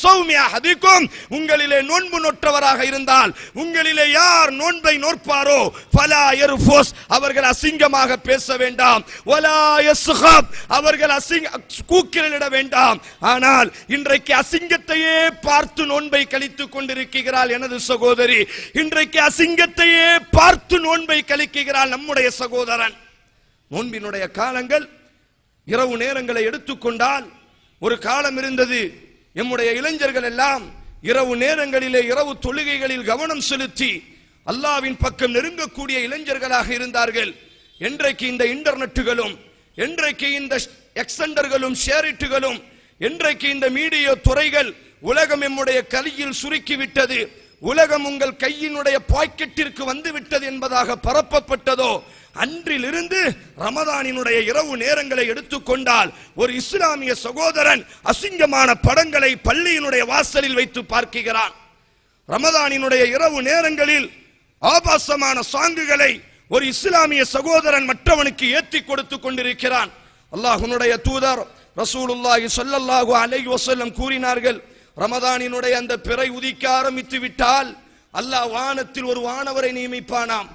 ஸௌமி அஹதிக்கும், உங்களிலே நோன்பு நோற்றவராக இருந்தால், உங்களிலே யார் நோன்பை நோற்பாரோ ஃபலா யர்ஃபுஸ், அவர்கள் அசிங்கமாக பேச வேண்டாம், வலா யஸ்ஹப், அவர்கள் கூக்கிரலிட வேண்டாம். ஆனால் இன்றைக்கு அசிங்கத்தையே பார்த்து நோன்பை கழித்துக் கொண்டிருக்கிறாள் எனது சகோதரி. இன்றைக்கு அசிங்கத்தையே பார்த்து நோன்பை கழிக்கிறாள் நம்முடைய சகோதரன். நோன்பினுடைய காலங்கள் இரவு நேரங்களை எடுத்துக்கொண்டால் ஒரு காலம் இருந்தது. நம்முடைய இளைஞர்கள் எல்லாம் இரவு நேரங்களிலே இரவு தொழுகைகளில் கவனம் செலுத்தி அல்லாஹ்வின் பக்கம் நெருங்கக்கூடிய இளைஞர்களாக இருந்தார்கள். என்றைக்கு இந்த இன்டர்நெட்டுகளும், என்றைக்கு இந்த எக்ஸெண்டர்களும் ஷேரிட்டுகளும், என்றைக்கு இந்த மீடியா துறைகள் உலகம் நம்முடைய கையில் சுருக்கிவிட்டது, உலகம் உங்கள் கையினுடைய பாக்கெட்டிற்கு வந்து விட்டது என்பதாக பரப்பப்பட்டதோ, அன்றிலிருந்து ரமதானினுடைய இரவு நேரங்களை எடுத்துக்கொண்டால் ஒரு இஸ்லாமிய சகோதரன் அசிங்கமான படங்களை பள்ளியினுடைய வாசலில் வைத்து பார்க்கிறான். ரமதானினுடைய இரவு நேரங்களில் ஆபாசமான சாங்குகளை ஒரு இஸ்லாமிய சகோதரன் மற்றவனுக்கு ஏற்றி கொடுத்து கொண்டிருக்கிறான். அல்லாஹ்வுடைய தூதர் ரசூலுல்லாஹி ஸல்லல்லாஹு அலைஹி வஸல்லம் கூறினார்கள், ரமதானினுடைய அந்த பிறை உதிக்க ஆரம்பித்து விட்டால் அல்லாஹ் வானத்தில் ஒரு வானவரை நியமிப்பானாம்.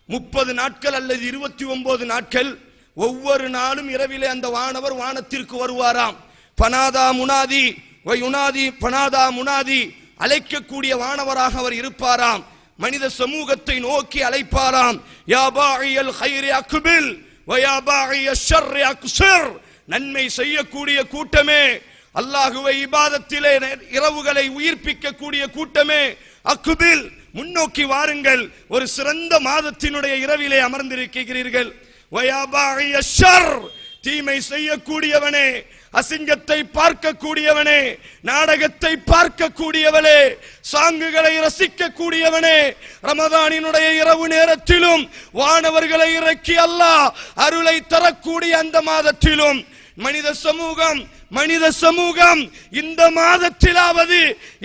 30 நாட்கள் அல்லது 29 நாட்கள், ஒவ்வொரு நாளும் இரவிலே அந்த வானவர் வானத்திற்கு வருவாராம். பனாதா முனாதி வயுனாதி, பனாதா முனாதி, அழைக்கக்கூடிய வானவராக அவர் இருப்பாராம். மனித சமூகத்தை நோக்கி அழைப்பாராம். யா பாஇயல் கைரி அக்பில் வ யா பாஇயஷ் ஷர்ரி அக்ஸிர், நன்மை செய்யக்கூடிய கூட்டமே, அல்லாஹ்வை இபாதத்திலே இரவுகளை உயிர்ப்பிக்க கூடிய கூட்டமே, அக்பில், முன்னோக்கி வாருங்கள், ஒரு சிறந்த மாதத்தினுடைய இரவிலே அமர்ந்திருக்கிறீர்கள். வ யா பாஇயஷ் ஷர், தீமை செய்யக்கூடியவனே, அசிங்கத்தை பார்க்கக்கூடியவனே, நாடகத்தை பார்க்கக்கூடியவனே, சாங்குகளை ரசிக்கக்கூடியவனே, ரமதானினுடைய இரவு நேரத்திலும் வானவர்களை இறக்கி அல்லாஹ் அருளை தரக்கூடிய அந்த மாதத்திலும் மனித சமூகம் இந்த மாதத்திலாவது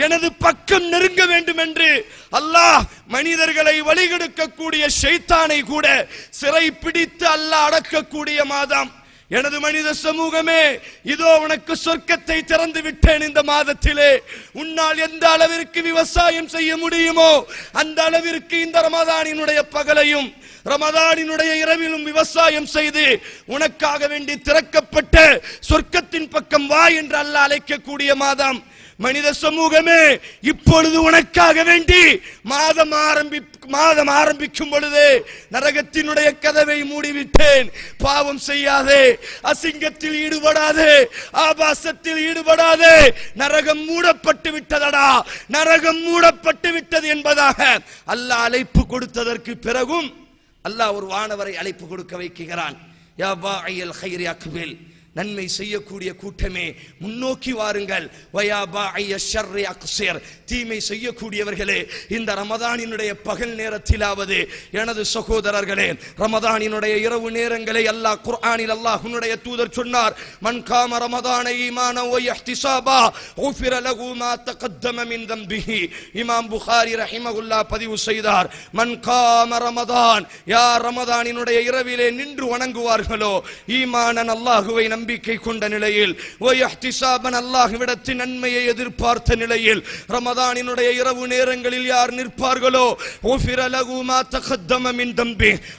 எனது பக்கம் நெருங்க வேண்டும் என்று அல்லாஹ் மனிதர்களை வழிகெடுக்கக்கூடிய ஷைத்தானை கூட சிறை பிடித்து அல்லாஹ் அடக்கக்கூடிய மாதம். எனது மனித சமூகமே, இதோ உனக்கு சொர்க்கத்தை திறந்து விட்டேன் இந்த மாதத்திலே. உன்னால் எந்த அளவிற்கு விவசாயம் செய்ய முடியுமோ அந்த அளவிற்கு இந்த ரமதானினுடைய பகலையும் ரமதானினுடைய இரவிலும் விவசாயம் செய்து உனக்காக வேண்டி திறக்கப்பட்ட சொர்க்கத்தின் பக்கம் வா என்று அல்லாஹ் அழைக்கக்கூடிய மாதம். மனித சமூகமே, இப்பொழுது உனக்காக வேண்டி மாதம் ஆரம்பிக்கும் பொழுது நரகத்தினுடைய கதவை மூடிவிட்டேன். பாவம் செய்யாதே, அசிங்கத்தில் ஈடுபடாதே, ஆபாசத்தில் ஈடுபடாதே, நரகம் மூடப்பட்டு விட்டதடா, நரகம் மூடப்பட்டு விட்டது என்பதாக அல்லாஹ் அழைப்பு கொடுத்ததற்கு பிறகும் அல்லாஹ் ஒரு வானவரை அழைப்பு கொடுக்க வைக்கிறான். யா பாஇயல் கைரி அக்பில், நன்மை செய்யக்கூடிய கூட்டமே முன்னோக்கி வாருங்கள். வயா பாஇயஷ் ஷர்ரி அக்ஸிர், தீமை செய்யக்கூடியவர்களே இந்த ரமதானினுடைய பகல் நேரத்திலாவது எனது சகோதரர்களே, ரமதானினுடைய இரவு நேரங்களை அல்லாஹ் குர்ஆனில் அல்லாஹ்வுடைய தூதர் சொன்னார். மன் காம ரமதான ஈமானன் வ இஹ்திஸாபா குஃபிர லஹு மா தகத்தம மின் தம்பிஹி. இமாம் புகாரி ரஹிமஹுல்லாஹ் பதிவு செய்தார். மன் காம ரமதான், யார் ரமதானினுடைய இரவிலே நின்று வணங்குவார்களோ, ஈமானன் அல்லாஹ்வை நம்பிக்கை கொண்ட நிலையில், அல்லாஹ்விடத்தின் நன்மையை எதிர்பார்த்த நிலையில் ரமதானினுடைய இரவு நேரங்களில் யார் நிற்பார்களோ,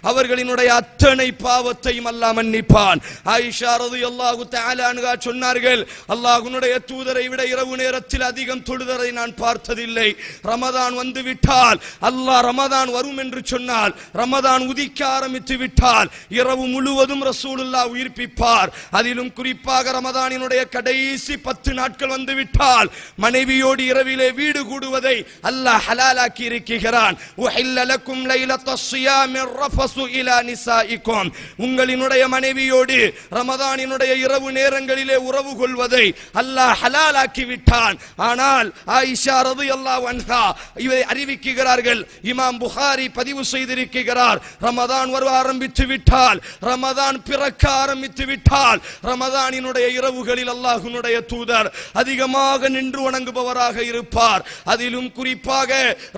அவர்களினுடைய அத்தனை பாவத்தையும் அல்லாஹ் மன்னிப்பான். ஆயிஷா ரலியல்லாஹு தஆலா அன்ஹா சொன்னார்கள், அல்லாஹ்வுடைய தூதரை விட இரவு நேரத்தில் அதிகம் தொழுதலை நான் பார்த்ததில்லை. ரமதான் வந்து விட்டால், அல்லாஹ் ரமதான் வரும் என்று சொன்னால், ரமதான் உதிக்க ஆரம்பித்து விட்டால் இரவு முழுவதும் ரசூலுல்லாஹ் உயிர்ப்பிப்பார். அதிலும் குறிப்பாக ரமதானினுடைய கடைசி 10 நாட்கள் வந்துவிட்டால் மனைவியோடு இரவிலே வீடு கூடுவதை அல்லாஹ் ஹலாலாக்கி இருக்கிறான். உஹில்ல லக்கும் லைலத்தஸ் ஸியாமிர் ரஃபஸு இலா நிசாஇக்கும், உங்களினுடைய மனைவியோடு ரமதானினுடைய இரவு நேரங்களிலே உறவு கொள்வதை அல்லாஹ் ஹலாலாக்கி விட்டான். ஆனால் ஆயிஷா ரலியல்லாஹு அன்ஹா இதை அறிவிக்கிறார்கள். இமாம் புகாரி பதிவு செய்திருக்கிறார். ரமதான் வர ஆரம்பித்து விட்டால், ரமதான் பிறக்க ஆரம்பித்து விட்டால், ரமதானினுடைய இரவுகளில் அல்லாஹ்வுடைய தூதர் அதிகமாக நின்று வணங்குபவராக இருப்பார். அதிலும் குறிப்பாக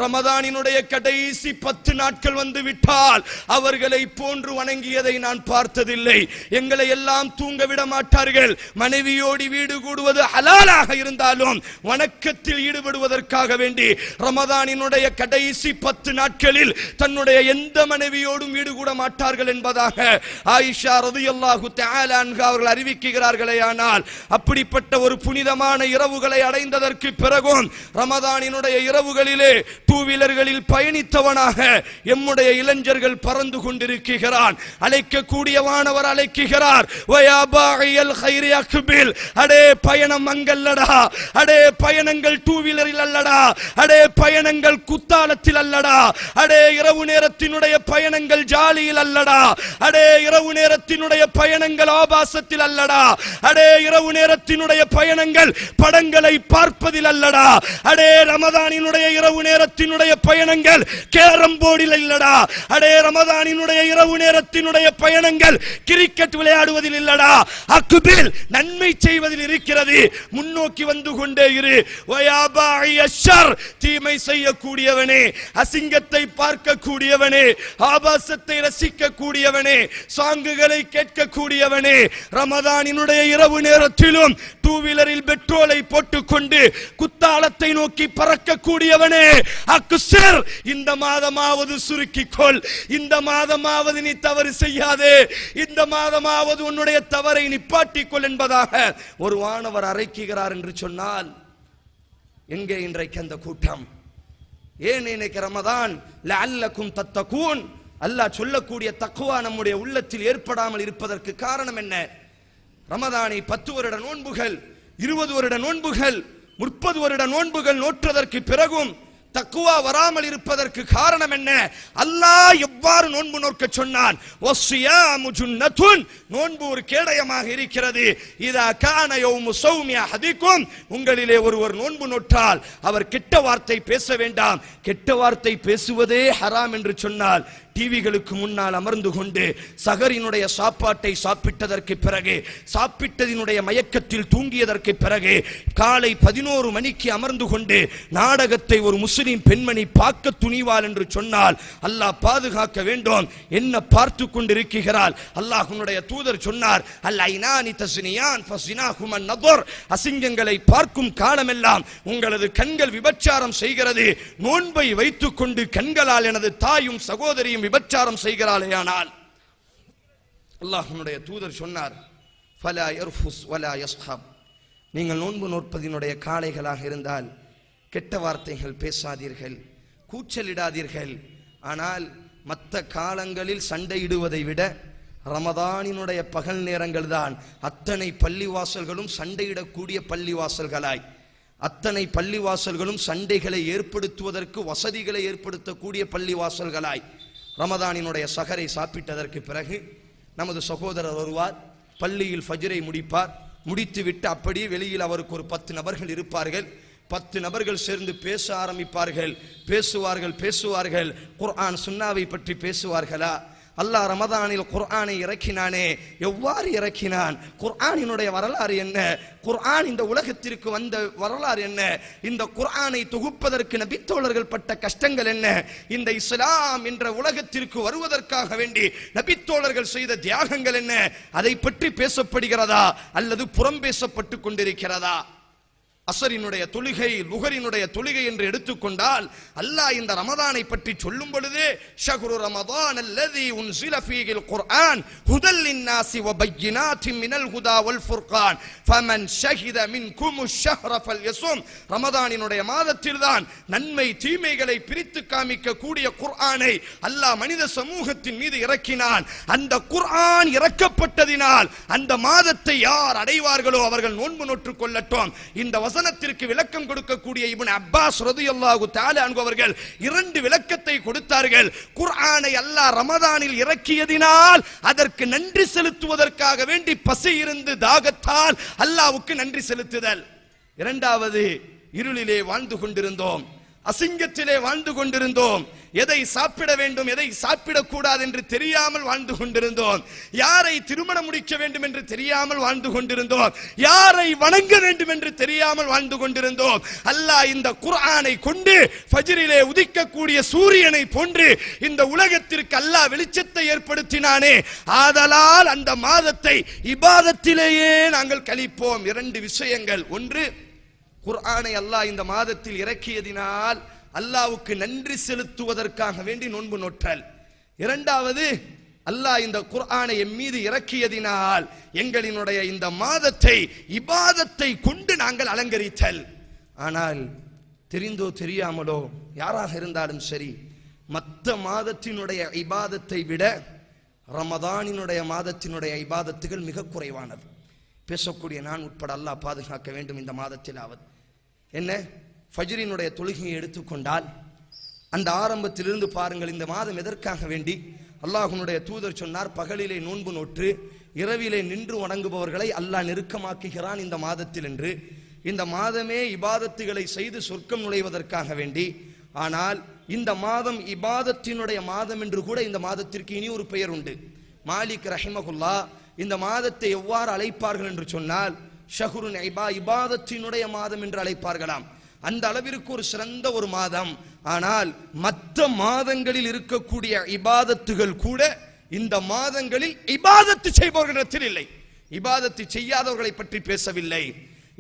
ரமதானினுடைய கடைசி 10 நாட்கள் வந்து விட்டால் அவர்களை போன்று வணங்கியதை நான் பார்த்ததில்லை. எங்களை எல்லாம் தூங்க விட மாட்டார்கள். மனைவியோடு வீடு கூடுவது ஹலாலாக இருந்தாலும் வணக்கத்தில் ஈடுபடுவதற்காக வேண்டி ரமதானினுடைய கடைசி 10 நாட்களில் தன்னுடைய எந்த மனைவியோடும் வீடு கூட மாட்டார்கள் என்பதாக ஆயிஷா ரலியல்லாஹு தஆலா அன்ஹா அவர்கள் அறிவிக்கிறார்களே. ஆனால் அப்படிப்பட்ட ஒரு புனிதமான இரவுகளை அடைந்ததற்கு பிறகும் ரமதானினுடைய இரவுகளிலே டூ வீலர்களில் பயணித்தவனாக எம்முடைய இளைஞர்கள் பறந்து கொண்டிருக்கிறான். அழைக்கக்கூடியவானவர் அழைக்கிறார், வயா பாஇயல் கைரி அக்பில். அடே பயணம் அங்கல்லடா, அடே பயணங்கள் டூ வீலரில் அல்லடா, அடே பயணங்கள் குத்தாலத்தில் அல்லடா, அடே இரவு நேரத்தினுடைய பயணங்கள் ஜாலியில் அல்லடா, அடே இரவு நேரத்தினுடைய பயணங்கள் ஆபாசத்தில் அல்லடா, அடே இரவு நேரத்தினுடைய பயணங்கள் படங்களை பார்ப்பதில் அல்லடா, அடே ரமதானினுடைய இரவு நேரத்தினுடைய பயணங்கள் கேரம் போர்டில் இல்லடா, அடே ரமதானினுடைய இரவு நேரத்தினுடைய பயணங்கள் கிரிக்கெட் விளையாடுவதில் இல்லடா, அக்பில் நன்மை செய்வதில் இருக்கிறது. முன்னோக்கி வந்து கொண்டே இரு. வயா பாஇயஷர், தீமை செய்யக்கூடியவனே, அசிங்கத்தை பார்க்கக்கூடியவனே, ஆபாசத்தை ரசிக்கக்கூடியவனே, சாங்குகளை கேட்கக்கூடியவனே, ரமதானினுடைய இரவு நேரத்திலும் டூ வீலரில் பெட்ரோலை போட்டுக்கொண்டு குத்தாலத்தை நோக்கி பறக்கக்கூடியவனே, அக்ஸர், இந்த மாதமாவது சுருக்கிக்கொள், இந்த மாதமாவது நீ தவறு செய்யாதே, இந்த மாதமாவது உன்னுடைய தவறை நிப்பாட்டிக்கொள் என்பதாக ஒரு வானவர் அறைக்கிறார் என்று சொன்னால் எங்கே இன்றைக்கு அந்த கூட்டம்? ஏன் இன்னைக்கு ரமதான் லஅல்லக்கும் தத்தகூன் அல்லாஹ் சொல்லக்கூடிய தக்வா நம்முடைய உள்ளத்தில் ஏற்படாமல் இருப்பதற்கு காரணம் என்ன? ரமதானை 10 வருட நோன்புகள், 20 வருட நோன்புகள், 30 வருட நோன்புகள் நோற்றதற்கு பிறகும் தக்வா வராமல் இருப்பதற்கு காரணம் என்ன? அல்லாஹ் எவ்வாறு நோன்பு நோக்க சொன்னான்? வஸ்ஸியாமு ஜுன்னத்துன், நோன்பு ஒரு கேடயமாக இருக்கிறது. இதா கான யௌமு ஸௌமி அஹதிக்கும், உங்களிலே ஒருவர் நோன்பு நோற்றால் அவர் கெட்ட வார்த்தை பேச வேண்டாம். கெட்ட வார்த்தை பேசுவதே ஹராம் என்று சொன்னால் டிவிகளுக்கு முன்னால் அமர்ந்து கொண்டு சகரினுடைய சாப்பாட்டை சாப்பிட்டதற்கு பிறகு, சாப்பிட்டதினுடைய மயக்கத்தில் தூங்கியதற்கு பிறகு காலை 11 மணிக்கு அமர்ந்து கொண்டு நாடகத்தை ஒரு முஸ்லிம் பெண்மணி பார்க்க துணிவாள் என்று சொன்னால் அல்லாஹ் பாதுகாக்க வேண்டும். என்ன பார்த்து கொண்டிருக்கிறாள்? அல்லாஹ்வுடைய தூதர் சொன்னார், அல்லைனானி தஸ்னியான் ஃபஸ்னாஹுமன் நதர், அசிங்கங்களை பார்க்கும் காலமெல்லாம் உங்களது கண்கள் விபச்சாரம் செய்கிறது. நோன்பை வைத்துக் கொண்டு கண்களால் எனது தாயும் சகோதரியும் விபச்சாரம் செய்கிறாளேயானால் அல்லாஹ்வுடைய தூதர் சொன்னார், ஃபலா யர்ஃபுஸ் வலா யஸ்ஹப், நீங்கள் நோன்பு நோற்பதினுடைய காளைகளாக இருந்தால் கெட்ட வார்த்தைகள் பேசாதீர்கள், கூச்சலிடாதீர்கள். ஆனால் மற்ற காலங்களில் சண்டையிடுவதை விட ரமதானினுடைய பகல் நேரங்கள் தான் அத்தனை பள்ளிவாசல்களும் சண்டையிடக்கூடிய பள்ளிவாசல்களாய், அத்தனை பள்ளிவாசல்களும் சண்டைகளை ஏற்படுத்துவதற்கு வசதிகளை ஏற்படுத்தக்கூடிய பள்ளிவாசல்களாய் ரமதானினுடைய சகரை சாப்பிட்டதற்கு பிறகு நமது சகோதரர் வருவார், பள்ளியில் ஃபஜ்ரை முடிப்பார். முடித்துவிட்டு அப்படியே வெளியில் அவருக்கு ஒரு 10 நபர்கள் இருப்பார்கள். 10 நபர்கள் சேர்ந்து பேச ஆரம்பிப்பார்கள். பேசுவார்கள். குர்ஆன் சுன்னாவை பற்றி பேசுவார்களா? அல்லாஹ் ரமதானில் குர்ஆனை இறக்கினானே, எவ்வாறு இறக்கினான்? குர்ஆனினுடைய வரலாறு என்ன? குர்ஆன் இந்த உலகத்திற்கு வந்த வரலாறு என்ன? இந்த குர்ஆனை தொகுப்பதற்கு நபித்தோழர்கள் பட்ட கஷ்டங்கள் என்ன? இந்த இஸ்லாம் என்ற உலகத்திற்கு வருவதற்காக வேண்டி நபித்தோழர்கள் செய்த தியாகங்கள் என்ன? அதை பற்றி பேசப்படுகிறதா அல்லது புறம் பேசப்பட்டு கொண்டிருக்கிறதா? அசரினுடைய தொழுகை, லுஹரினுடைய தொழுகை என்று எடுத்துக்கொண்டால் அல்லாஹ் இந்த ரமதானை பற்றி சொல்லும் பொழுது ஷஹ்ரு ரமதான் அல்லதி உன்ஸில ஃபீஹில் குர்ஆன் ஹுதல் லின்னாஸி வ பய்யினாத்தின் மினல் ஹுதா வல் ஃபுர்கான் ஃபமன் ஷஹித மின்குமுஷ் ஷஹ்ர ஃபல்யஸும், ரமதானினுடைய மாதத்தில் தான் நன்மை தீமைகளை பிரித்து காமிக்க கூடிய குர்ஆனை அல்லாஹ் மனித சமூகத்தின் மீது இறக்கினான். அந்த குர்ஆன் இறக்கப்பட்டதினால் அந்த மாதத்தை யார் அடைவார்களோ அவர்கள் நோன்பு நோற்றுக் கொள்ளட்டும். இந்த வசனத்திற்கு விளக்கம் கொடுக்கக்கூடிய இப்னு அப்பாஸ் ரலியல்லாஹு தஆலா அன்ஹு அவர்கள் 2 விளக்கத்தை கொடுத்தார்கள். குர்ஆனை அல்லாஹ் ரமதானில் இறக்கியதினால் அதற்கு நன்றி செலுத்துவதற்காக வேண்டி பசி இருந்து தாகத்தால் அல்லாஹ்வுக்கு நன்றி செலுத்துதல். இரண்டாவது, இருளிலே வாழ்ந்து கொண்டிருந்தோம், அசிங்கத்திலே வாழ்ந்து கொண்டிருந்தோம். எதை சாப்பிட வேண்டும் எதை சாப்பிடக்கூடாது என்று தெரியாமல் வாழ்ந்து கொண்டிருந்தோம். யாரை திருமணம் முடிக்க வேண்டும் என்று தெரியாமல் வாழ்ந்து கொண்டிருந்தோம். யாரை வணங்க வேண்டும் என்று தெரியாமல் வாழ்ந்து கொண்டிருந்தோம். அல்லாஹ் இந்த குர்ஆனை கொண்டு ஃபஜ்ரிலே உதிக்கக்கூடிய சூரியனை போன்று இந்த உலகத்திற்கு அல்லாஹ் வெளிச்சத்தை ஏற்படுத்தினானே, ஆதலால் அந்த மாதத்தை இபாதத்திலேயே நாங்கள் கழிப்போம். இரண்டு விஷயங்கள். ஒன்று, குர்ஆனை அல்லாஹ் இந்த மாதத்தில் இறக்கியதினால் அல்லாஹ்வுக்கு நன்றி செலுத்துவதற்காக வேண்டி நோன்பு நோற்றல். இரண்டாவது, அல்லாஹ் இந்த குர்ஆனை எம் மீது இறக்கியதினால் எங்களினுடைய இந்த மாதத்தை இபாதத்தை கொண்டு நாங்கள் அலங்கரித்தல். ஆனால் தெரிந்தோ தெரியாமலோ யாராக இருந்தாலும் சரி, மற்ற மாதத்தினுடைய இபாதத்தை விட ரமதானினுடைய மாதத்தினுடைய இபாதத்துகள் மிக குறைவானது. பேசக்கூடிய நான் உட்பட அல்லாஹ் பாதுகாக்க வேண்டும். இந்த மாதத்திலாவது என்ன, ஃபஜ்ரினுடைய தொழுகையை எடுத்துக்கொண்டால் அந்த ஆரம்பத்திலிருந்து பாருங்கள், இந்த மாதம் எதற்காக வேண்டி அல்லாஹ்வுடைய தூதர் சொன்னார், பகலிலே நோன்பு நோற்று இரவிலே நின்று வணங்குபவர்களை அல்லாஹ் நெருக்கமாக்குகிறான் இந்த மாதத்தில் என்று. இந்த மாதமே இபாதத்துகளை செய்து சொர்க்கம் நுழைவதற்காக வேண்டி. ஆனால் இந்த மாதம் இபாதத்தினுடைய மாதம் என்று கூட இந்த மாதத்திற்கு இனி ஒரு பெயர் உண்டு. மாலிக் ரஹிமகுல்லா இந்த மாதத்தை எவ்வாறு அழைப்பார்கள் என்று சொன்னால், ஷஹ்ருன் இபாதத்தினுடைய மாதம் என்று அழைப்பார்களாம். அந்த அளவிற்கு ஒரு சிறந்த ஒரு மாதம். ஆனால் மற்ற மாதங்களில் இருக்கக்கூடிய இபாதத்துகள் கூட இந்த மாதங்களில் இபாதத்து செய்பவர்களிடத்தில் இல்லை. இபாதத்து செய்யாதவர்களை பற்றி பேசவில்லை,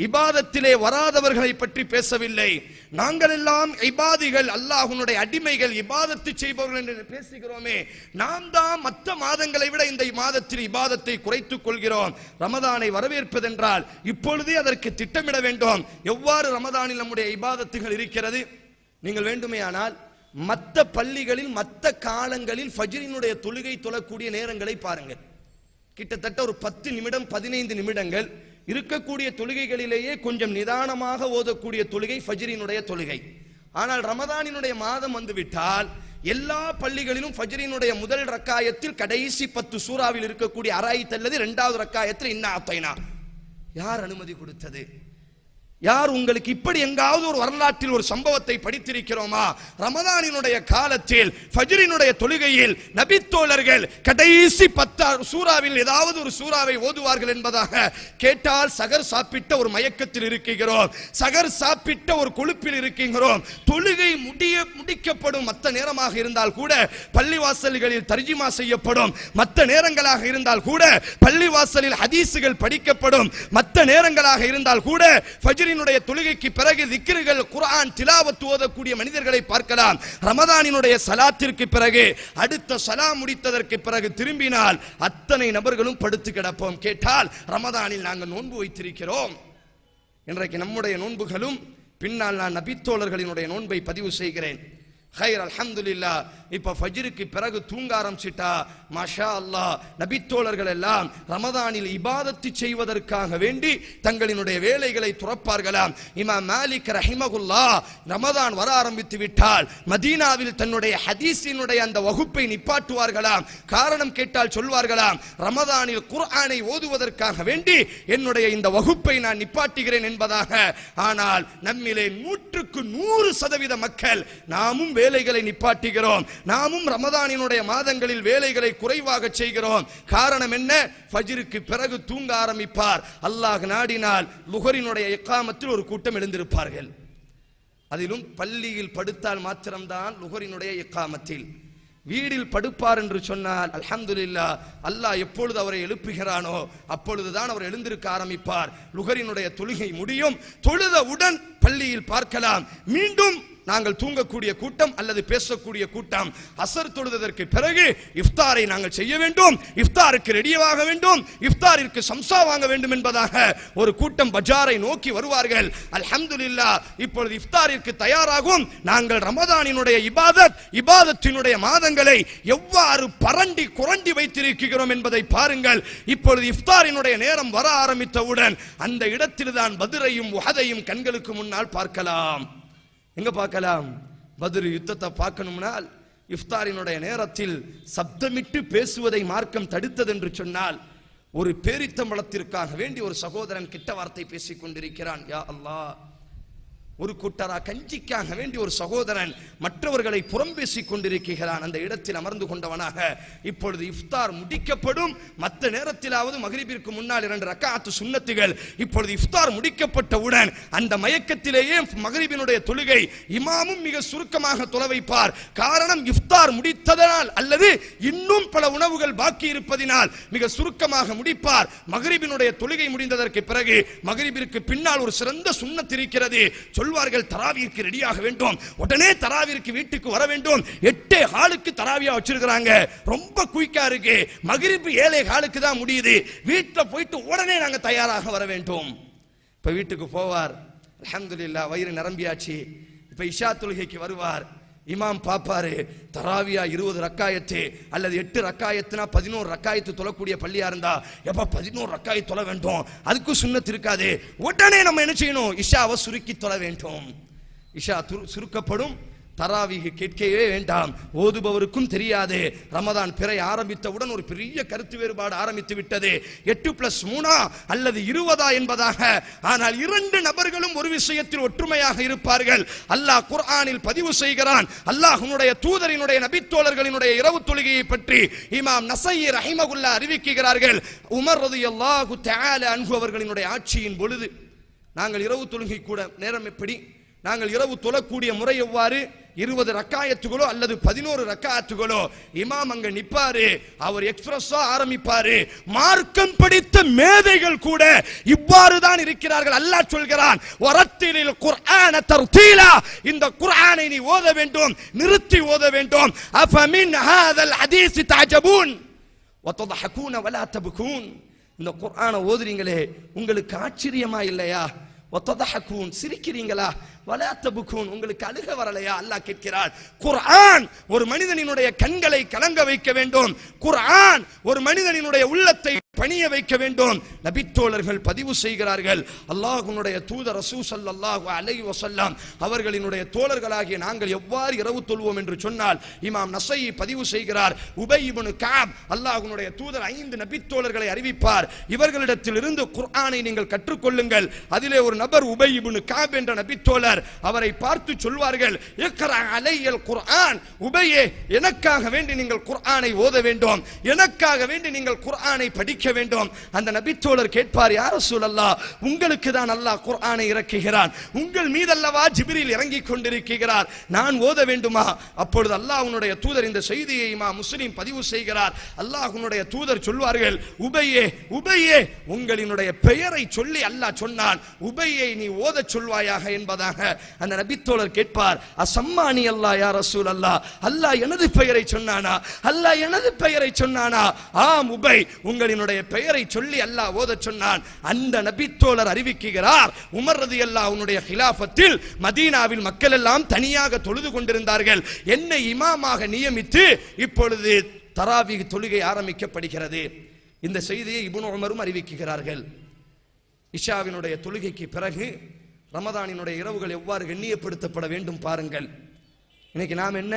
இபாதத்திலே வராதவர்களை பற்றி பேசவில்லை. நாங்கள் எல்லாம் இபாதிகள், அல்லாஹ்வுடைய அடிமைகள், இபாதத்து செய்பவர்கள் என்று பேசுகிறோமே, நாம் தான் மற்ற மாதங்களை விட இந்த மாதத்தில் இபாதத்தை குறைத்துக் கொள்கிறோம். ரமதானை வரவேற்பதென்றால் இப்பொழுதே அதற்கு திட்டமிட வேண்டும். எவ்வாறு ரமதானில் நம்முடைய இபாதத்துகள் இருக்கிறது? நீங்கள் வேண்டுமேயானால் மற்ற பள்ளிகளில் மற்ற காலங்களில் ஃபஜ்ரினுடைய தொழுகை தொழக்கூடிய நேரங்களை பாருங்கள். கிட்டத்தட்ட ஒரு 10 நிமிடம் 15 நிமிடங்கள் இருக்கக்கூடிய தொழுகைகளிலேயே கொஞ்சம் நிதானமாக ஓதக்கூடிய தொழுகை ஃபஜ்ரினுடைய தொழுகை. ஆனால் ரமதானினுடைய மாதம் வந்துவிட்டால் எல்லா பள்ளிகளிலும் ஃபஜ்ரினுடைய முதல் ரக்காயத்தில் கடைசி 10 சூறாவில் இருக்கக்கூடிய அராயித் அல்லது 2வது ரக்காயத்தில் இன்னா அத்தைனா. யார் அனுமதி கொடுத்தது? யார் உங்களுக்கு இப்படி எங்காவது ஒரு வரலாற்றில் ஒரு சம்பவத்தை படித்திருக்கிறோமா? ரமதானினுடைய காலத்தில் ஃபஜ்ரினுடைய தொழுகையில் நபித்தோழர்கள் கடைசி 10 சூறாவில் ஏதாவது ஒரு சூறாவை ஓதுவார்கள் என்பதாக கேட்டால் சகர் சாப்பிட்ட ஒரு மயக்கத்தில் இருக்கிறோம், சகர் சாப்பிட்ட ஒரு கொழுப்பில் இருக்கிறோம். தொழுகை முடிக்கப்படும் மற்ற நேரமாக இருந்தால் கூட பள்ளிவாசல்களில் தர்ஜிமா செய்யப்படும், மற்ற நேரங்களாக இருந்தால் கூட பள்ளிவாசலில் ஹதீசுகள் படிக்கப்படும், மற்ற நேரங்களாக இருந்தால் கூட ஃபஜ்ரினுடைய தொழுகைக்கு பிறகு திக்ருகள் குர்ஆன் திலாவத் ஓதக்கூடிய மனிதர்களை பார்க்கலாம். ரமதானினுடைய ஸலாத்திற்கு பிறகு அடுத்த ஸலாம் முடித்ததற்கு பிறகு திரும்பினால் அத்தனை நபர்களும் படுத்து கிடப்போம். கேட்டால் ரமதானில் நாங்கள் நோன்பு வைத்திருக்கிறோம். இன்றைக்கு நம்முடைய நோன்புகளும் பின்னால் நான் நபித்தோழர்களினுடைய நோன்பை பதிவு செய்கிறேன். ஹைர் அல்ஹம்துலில்லாஹ். இப்ப ஃபஜ்ருக்கு பிறகு தூங்க ஆரம்பிச்சிட்டா மாஷா அல்லாஹ், நபித்தோழர்கள் எல்லாம் ரமதானில் இபாதத்து செய்வதற்காக வேண்டி தங்களினுடைய வேலைகளை துறப்பார்களாம். இமாம் மாலிக் ரஹிமகுல்லாஹ் ரமதான் வர ஆரம்பித்து விட்டால் மதீனாவில் தன்னுடைய ஹதீஸினுடைய அந்த வகுப்பை நிப்பாட்டுவார்களாம். காரணம் கேட்டால் சொல்வார்களாம், ரமதானில் குர்ஆனை ஓதுவதற்காக வேண்டி என்னுடைய இந்த வகுப்பை நான் நிப்பாட்டுகிறேன் என்பதாக. ஆனால் நம்மிலே 100% மக்கள் நாமும் வேலைகளை நிப்பாட்டுகிறோம், நாமும் ரமதானினுடைய மாதங்களில் வேலைகளை குறைவாக செய்கிறோம். காரணம் என்ன? ஃபஜ்ருக்கு பிறகு தூங்க ஆரம்பிப்பார். அல்லாஹ் நாடினால் லுஹரினுடைய இக்காமத்தில் ஒரு கூட்டம் எழுந்திருப்பார்கள். அதிலும் பள்ளியில் படுத்தால் மாத்திரம்தான் லுஹரினுடைய இக்காமத்தில். வீடில் படுப்பார் என்று சொன்னால் அல்ஹம்துலில்லாஹ், அல்லாஹ் எப்பொழுது அவரை எழுப்புகிறானோ அப்பொழுதுதான் அவர் எழுந்திருக்க ஆரம்பிப்பார். லுஹரினுடைய தொழுகை முடியும், தொழுதவுடன் பள்ளியில் பார்க்கலாம் மீண்டும் நாங்கள் தூங்கக்கூடிய கூட்டம் அல்லது பேசக்கூடிய கூட்டம். அசர் தொழுதற்கு பிறகு இஃப்தாரை நாங்கள் செய்ய வேண்டும், இஃப்தாருக்கு ரெடியாக வேண்டும், இஃப்தாரிற்கு சம்சா வாங்க வேண்டும் என்பதாக ஒரு கூட்டம் பஜாரை நோக்கி வருவார்கள். அல்ஹம்துலில்லாஹ், இப்பொழுது இஃப்தாரிற்கு தயாராகும். நாங்கள் ரமதானினுடைய இபாதத்தினுடைய மாதங்களை எவ்வாறு பரண்டி குரண்டி வைத்திருக்கிறோம் என்பதை பாருங்கள். இப்பொழுது இஃப்தாரினுடைய நேரம் வர ஆரம்பித்தவுடன் அந்த இடத்தில்தான் பத்ரையும் உஹதையும் கண்களுக்கு முன்னால் பார்க்கலாம். எங்க பார்க்கலாம்? பத்ர் யுத்தத்தை பார்க்கணும்னால் இஃப்தாரினுடைய நேரத்தில் சப்தமிட்டு பேசுவதை மார்க்கம் தடுத்தது என்று சொன்னால், ஒரு பேரித்தம்பளத்திற்காக வேண்டி ஒரு சகோதரன் கிட்ட வார்த்தை பேசிக் கொண்டிருக்கிறான். யா அல்லாஹ், ஒரு கூட்டரா கஞ்சிக்காக வேண்டி ஒரு சகோதரன் மற்றவர்களை புறம் பேசிக் கொண்டிருக்கிறான். அந்த இடத்தில் அமர்ந்து கொண்டவனாக இப்பொழுது இஃப்தார் முடிக்கப்படும். மற்ற நேரத்திலாவது மக்ரிபிற்கு முன்னால் 2 ரக்காத்து சுன்னத்துகள். இப்பொழுது இஃப்தார் முடிக்கப்பட்டவுடன் அந்த மயக்கத்திலேயே மக்ரிபினுடைய தொழுகை இமாமும் மிக சுருக்கமாக தொழ வைப்பார். காரணம், இஃப்தார் முடித்ததனால் அல்லது இன்னும் பல உணவுகள் பாக்கி இருப்பதினால் மிக சுருக்கமாக முடிப்பார். மக்ரிபினுடைய தொழுகை முடிந்ததற்கு பிறகு மக்ரிபிற்கு பின்னால் ஒரு சிறந்த சுன்னத் இருக்கிறது. சொல்வார்கள், தராவிற்கு ரெடியாக வேண்டும், உடனே தராவிற்கு வீட்டுக்கு வர வேண்டும். 8:15 தராவியா வச்சிருக்காங்க, ரொம்ப குயிக்கா இருக்கு. மக்ரிப் 7:15 தான் முடியுது. வீட்டுல போயிட்டு உடனே நாங்க தயாராக வர வேண்டும். இப்ப வீட்டுக்கு போவார், அல்ஹம்துலில்லாஹ் வயிறு நிரம்பியாச்சு. இப்ப இஷா தொழுகைக்கு வருவார். இமாம் பாப்பாரு, தராவியா 20 ரக்காயத்து அல்லது 8 ரக்காயத்துனா 11 ரக்காயத்து தொழக்கூடிய பள்ளியா இருந்தா, எப்ப 11 ரக்காயத்து தொழ வேண்டும், அதுக்கு சுன்னத் இருக்காது. உடனே நம்ம என்ன செய்யணும், இஷாவை சுருக்கி தொழ வேண்டும். இஷா சுருக்கப்படும். தராவிஹ் கேட்கவே வேண்டாம், ஓதுபவருக்கும் தெரியாது. ரமதான் பிறை ஆரம்பித்தவுடன் ஒரு பெரிய கருத்து வேறுபாடு ஆரம்பித்து விட்டது. 8+3 அல்லது 20 என்பதாக. ஆனால் 2 நபர்களும் ஒரு விஷயத்தில் ஒற்றுமையாக இருப்பார்கள். அல்லாஹ் குர்ஆனில் பதிவு செய்கிறான். அல்லாஹ்வுடைய தூதரினுடைய நபித்தோழர்களினுடைய இரவு தொழுகையை பற்றி இமாம் நஸயி ரஹிமஹுல்லாஹ் அறிவிக்கிறார்கள். உமர் ரலியல்லாஹு தஆலா அன்ஹு அவர்களினுடைய ஆட்சியின் பொழுது நாங்கள் இரவு தொழுகை கூட நேரம் எப்படி, நாங்கள் இரவு தொழக்கூடிய முறை எவ்வாறு, 20 ரக்காயத்துகளோ அல்லது 11 ரக்காயத்துகளோ. இமாம் அங்க நிப்பாரு, அவர் எக்ஸ்பிரஸா ஆரம்பிப்பாரு. மார்க்கம் படித்த மேதைகள் கூட இவ்வாறு தான் இருக்கிறார்கள். அல்லாஹ் சொல்கிறான், வரத்திலில் குர்ஆன தர்தீலா, இந்த குர்ஆனை நீ ஓத வேண்டும், நிறுத்தி ஓத வேண்டும். அஃபமின் ஹாதல் ஹதீஸ் தஅஜபூன் வதضحكون ولا تبكون. இந்த குர்ஆனை ஓதுறீங்களே, உங்களுக்கு ஆச்சரியமா இல்லையா? வதضحكون, சிரிக்கிறீங்களா? வலா தபுகூன், உங்களுக்கு அழுக வரலையா? அல்லாஹ் கேட்கிறார். குர்ஆன் ஒரு மனிதனினுடைய கண்களை கலங்க வைக்க வேண்டும். குர்ஆன் ஒரு மனிதனினுடைய உள்ளத்தை பணிய வைக்க வேண்டும். நபித்தோழர்கள் பதிவு செய்கிறார்கள், அல்லாஹ்வுடைய தூதர் ரசூல் ஸல்லல்லாஹு அலைஹி வஸல்லம் அவர்களினுடைய தோழர்களாகிய நாங்கள் எவ்வாறு இரவு தொழுவோம் என்று சொன்னால், இமாம் நஸயி பதிவு செய்கிறார், உபை இப்னு கஅப் அல்லாஹ்வுடைய தூதர் 5 நபித்தோழர்களை அறிவிப்பார், இவர்களிடத்திலிருந்து குர்ஆனை நீங்கள் கற்றுக்கொள்ளுங்கள். அதிலே ஒரு நபர் உபை இப்னு கஅப் என்ற நபித்தோழர். அவரை பார்த்து சொல்வார்கள், இக்ரா அலையல் குர்ஆன், உபையே எனக்காக வேண்டி நீங்கள் குர்ஆனை ஓத வேண்டும், எனக்காக வேண்டி நீங்கள் குர்ஆனை படிக்க வேண்டும். அந்த நபித்தோழர் கேட்பார், யா ரசூலல்லாஹ், உங்களுக்கு தான் அல்லாஹ் குர்ஆனை இறக்குகிறான், உங்கள் மீது அல்லவா ஜிப்ரீல் இறங்கிக் கொண்டிருக்கிறார், நான் ஓத வேண்டுமா? அப்பொழுது அல்லாஹ்வுடைய தூதர் இந்த செய்தியை இமாம் முஸ்லிம் பதிவு செய்கிறார். அல்லாஹ்வுடைய தூதர் சொல்வார்கள், உபையே உபையே, உங்களினுடைய பெயரை சொல்லி அல்லாஹ் சொன்னான், உபையை நீ ஓதச் சொல்வாயாக என்பதாக. அந்த நபித்தோழர் கேட்பார், அசம்மானி அல்லாஹ் யா ரசூலல்லாஹ், அல்லாஹ் எனது பெயரை சொன்னானா? அல்லாஹ் எனது பெயரை சொன்னானா? ஆம் உபை, உங்களினுடைய பெயரை சொல்லி அல்லாஹ் ஓதச் சொன்னான். அந்த நபித்தோழர் அறிவிக்கிறார், உமர் ரலியல்லாஹு அன்ஹுடைய கிலாஃபத்தில் மதீனாவில் மக்கள் எல்லாம் தனியாக தொழுது கொண்டிருந்தார்கள். என்னை இமாமாக நியமித்து இப்பொழுது தராவீஹ் தொழுகை ஆரம்பிக்கப்படுகிறது. இந்த செய்தியை இப்னு உமரும் அறிவிக்கிறார்கள். இஷாவினுடைய தொழுகைக்கு பிறகு ரமதானினுடைய இரவுகள் எவ்வாறு கண்ணியப்படுத்தப்பட வேண்டும் பாருங்கள். இன்னைக்கு நாம் என்ன,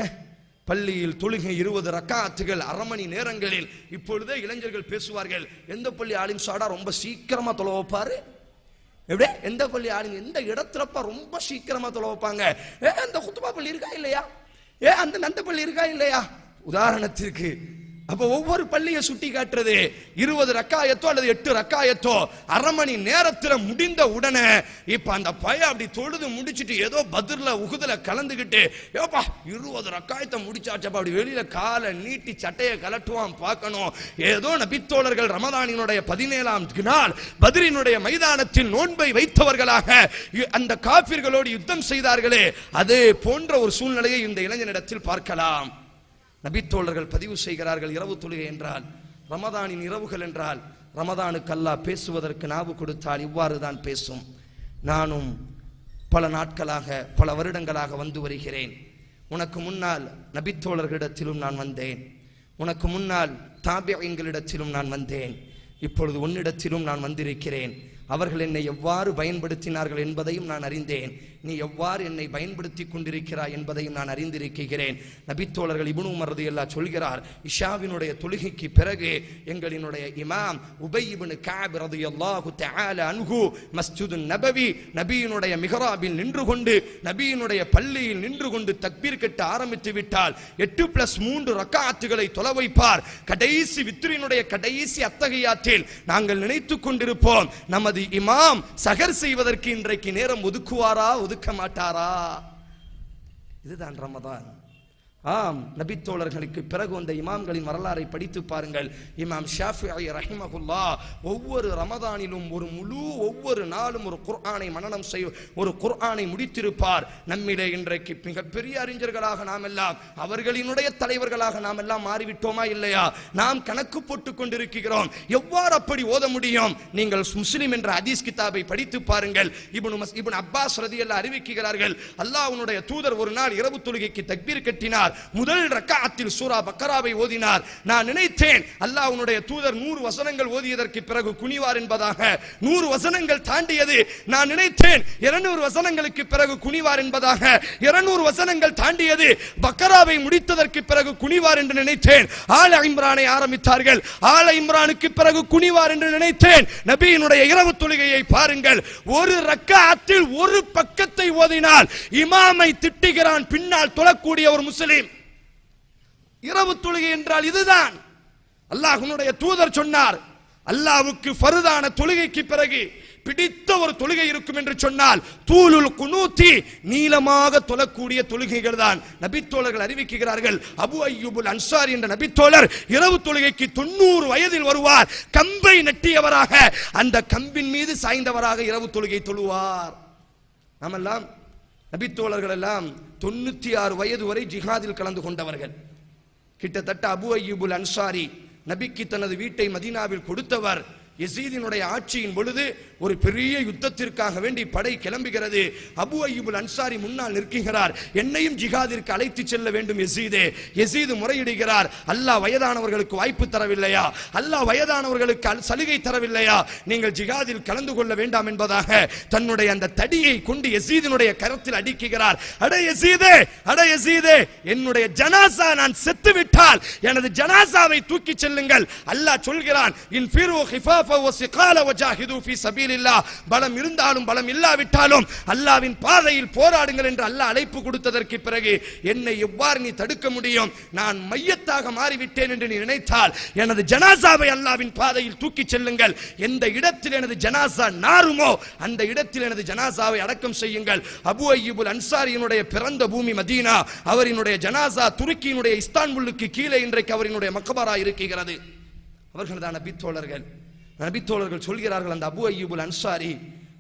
பள்ளியில் தொழுகை 20 ரக்காத்துகள் அரை மணி நேரங்களில். இப்பொழுதே இளைஞர்கள் பேசுவார்கள், எந்த பள்ளி ஆலிம் சாடா ரொம்ப சீக்கிரமா தொழ வைப்பாரு, எப்படி எந்த பள்ளி ஆலிம் எந்த இடத்துலப்பா ரொம்ப சீக்கிரமா தொழ வைப்பாங்க, அந்த குத்துபா பள்ளி இருக்கா இல்லையா, அந்த நந்த பள்ளி இருக்கா இல்லையா? உதாரணத்திற்கு அப்ப ஒவ்வொரு பள்ளியை சுட்டி காட்டுறது 20 ரக்காயத்தோ அல்லது 8 ரக்காயத்தோ அரை மணி நேரத்துல முடிந்த உடனே இப்ப அந்த பையன் அப்படி தொழுது முடிச்சுட்டு ஏதோ பத்ர்ல உஹுதுல கலந்துகிட்டு, ஏப்பா 20 ரக்காயத்தை முடிச்சாச்சப்பா, அப்படி வெளியில காலை நீட்டி சட்டையை கலட்டுவான் பார்க்கணும். ஏதோ நபித்தோழர்கள் ரமதானினுடைய 17ஆம் நாள் பத்ரினுடைய மைதானத்தில் நோன்பை வைத்தவர்களாக அந்த காபிர்களோடு யுத்தம் செய்தார்களே, அதே போன்ற ஒரு சூழ்நிலையை இந்த இளைஞனிடத்தில் பார்க்கலாம். நபித்தோழர்கள் பதிவு செய்கிறார்கள், இரவு தொழுகை என்றால், ரமதானின் இரவுகள் என்றால், ரமதானுக்கு அல்லாஹ் பேசுவதற்கு நாவு கொடுத்தால் இவ்வாறு தான் பேசும். நானும் பல நாட்களாக பல வருடங்களாக வந்து வருகிறேன். உனக்கு முன்னால் நபித்தோழர்களிடத்திலும் நான் வந்தேன், உனக்கு முன்னால் தாபிஈன்களிடத்திலும் நான் வந்தேன், இப்பொழுது உன்னிடத்திலும் நான் வந்திருக்கிறேன். அவர்கள் என்னை எவ்வாறு பயன்படுத்தினார்கள் என்பதையும் நான் அறிந்தேன். நீ எவ்வாறு என்னை பயன்படுத்தி கொண்டிருக்கிறாய் என்பதையும் நான் அறிந்திருக்கிறேன். நபித்தோழர்கள் இப்னு உமர் ரலியல்லாஹு சொல்கிறார், இஷாவினுடைய தொழுகைக்கு பிறகு எங்களினுடைய இமாம் உபை இப்னு கஅப் ரலியல்லாஹு தஆலா அன்ஹு மஸ்ஜிதுன் நபவி, நபியினுடைய மிஹ்ராபில் நின்று கொண்டு, நபியினுடைய பள்ளியில் நின்று கொண்டு தக்பீர் கட்ட ஆரம்பித்து விட்டால் 8+3 ரக்காத்துகளை தொலை வைப்பார். கடைசி வித்ரினுடைய கடைசி அத்தஹியாத்தில் நாங்கள் நினைத்துக் கொண்டிருப்போம், நமது இமாம் சஹர் செய்வதற்கு இன்றைக்கு நேரம் ஒதுக்குவாரா ஒதுக்க மாட்டாரா? இதுதான் ரமதான். ஆம், நபித்தோழர்களுக்கு பிறகு வந்த இமாம்களின் வரலாறை படித்து பாருங்கள். இமாம் ஷாஃபிஈ ரஹிமஹுல்லாஹ் ஒவ்வொரு ரமதானிலும் ஒவ்வொரு நாளும் ஒரு குர்ஆனை மனனம் செய்ய, ஒரு குர்ஆனை முடித்திருப்பார். நம்மிலே இன்றைக்கு மிகப்பெரிய அறிஞர்களாக நாம் எல்லாம், அவர்களினுடைய தலைவர்களாக நாம் எல்லாம் மாறிவிட்டோமா இல்லையா? நாம் கணக்கு போட்டுக் கொண்டிருக்கிறோம். எவ்வாறு அப்படி ஓத முடியும்? நீங்கள் முஸ்லிம் என்ற ஹதீஸ் கிதாபை படித்து பாருங்கள். இப்னு அப்பாஸ் ரலியல்லாஹு அறிவிக்கிறார்கள், அல்லாஹ்வுடைய தூதர் ஒரு நாள் இரவு தொழுகைக்கு தக்பீர் கட்டினார். முதல் ரக்காத்தில் சூரா பக்கராவை ஓதினார். நான் நினைத்தேன் அல்லாஹ்வுடைய தூதர் 100 வசனங்கள் ஓதியதற்கு பிறகு குனிவார் என்பதாக. 100 வசனங்கள் தாண்டியது. நான் நினைத்தேன் 200 வசனங்களுக்கு பிறகு குனிவார் என்பதாக. 200 வசனங்கள் தாண்டியது. பக்கராவை முடித்ததற்கு பிறகு குனிவார் என்று நினைத்தேன். ஆல இம்ரானை ஆரம்பித்தார்கள். ஆல இம்ரானுக்கு பிறகு குனிவார் என்று நினைத்தேன். நபியினுடைய இரவு தொழுகையை பாருங்கள். ஒரு ரக்காத்தில் ஒரு பக்கத்தை ஓதினால் இமாமை திட்டுகிறான் பின்னால் தொழக்கூடிய ஒரு முஸ்லிம். இரவு தொழுகை என்றால் இதுதான். அல்லாஹ்வுடைய தூதர் சொன்னார், அல்லாஹ்வுக்கு ஃபர்தான தொழுகைக்கு பிறகு பிடித்த ஒரு தொழுகை இருக்கும் என்று சொன்னால் தூலுல் குனூத்தி, நீளமாக தொழக்கூடிய தொழுகைகள் தான். நபித்தோழர்கள் அறிவிக்கிறார்கள், அபு அய்யூபுல் அன்சாரி என்ற நபித்தோழர் இரவு தொழுகைக்கு 90 வயதில் வருவார். கம்பை நட்டியவராக, அந்த கம்பின் மீது சாய்ந்தவராக இரவு தொழுகை தொழுவார். நாமெல்லாம் நபித்தோழர்கள் எல்லாம் 96 வயது வரை ஜிஹாதில் கலந்து கொண்டவர்கள். கிட்டத்தட்ட அபு அய்யூபுல் அன்சாரி நபிக்கு தனது வீட்டை மதீனாவில் கொடுத்தவர். யசீதினுடைய ஆட்சியின் பொழுது ஒரு பெரிய யுத்தத்திற்காக வேண்டி படை கிளம்புகிறது. அபு அய்யூபுல் அன்சாரி முன்னால் நிற்கிறார். என்னையும் ஜிஹாதிற்கு அழைத்து செல்ல வேண்டும் யசீதே. யசீது முறையிடுகிறார், அல்லாஹ் வயதானவர்களுக்கு வாய்ப்பு தரவில்லையா? அல்லாஹ் வயதானவர்களுக்கு சலுகை தரவில்லையா? நீங்கள் ஜிஹாதில் கலந்து கொள்ள வேண்டாம் என்பதாக தன்னுடைய அந்த தடியை கொண்டு யசீதினுடைய கரத்தில் அடிக்கிறார். அட யசீதே, அட யசீதே, என்னுடைய ஜனாசா, நான் செத்து விட்டால் எனது ஜனாசாவை தூக்கி செல்லுங்கள். அல்லாஹ் சொல்கிறான், இன்ஃபிரு ஹிஃபாஃப வஸிகால வஜாஹிது ஃபீ சபீலில்லாஹ், பலம் இருந்தாலும் பலம் இல்லாவிட்டாலும் அல்லாஹ்வின் பாதையில் போராடுங்கள் என்று அல்லாஹ் அழைப்பு கொடுத்ததற்கு பிறகு என்னை எவ்வாறு நீ தடுக்க முடியும்? நான் மையத்தாக மாறிவிட்டேன் என்று நீ நினைத்தால் எனது ஜனாசாவை அல்லாஹ்வின் பாதையில் தூக்கி செல்லுங்கள். எந்த இடத்தில் எனது ஜனாசா நாருமோ அந்த இடத்தில் எனது ஜனாசாவை அடக்கம் செய்யுங்கள். அபு அய்யூபுல் அன்சாரியினுடைய பிறந்த பூமி மதீனா. அவரினுடைய ஜனாசா துருக்கியினுடைய இஸ்தான்புல்லுக்கு கீழே இன்றைக்கு அவரினுடைய மக்பரா இருக்கிறது. அவர்கள் தான் நபித்தோழர்கள். நபித்தோழர்கள் சொல்கிறார்கள், அந்த அபு அய்யூபுல் அன்சாரி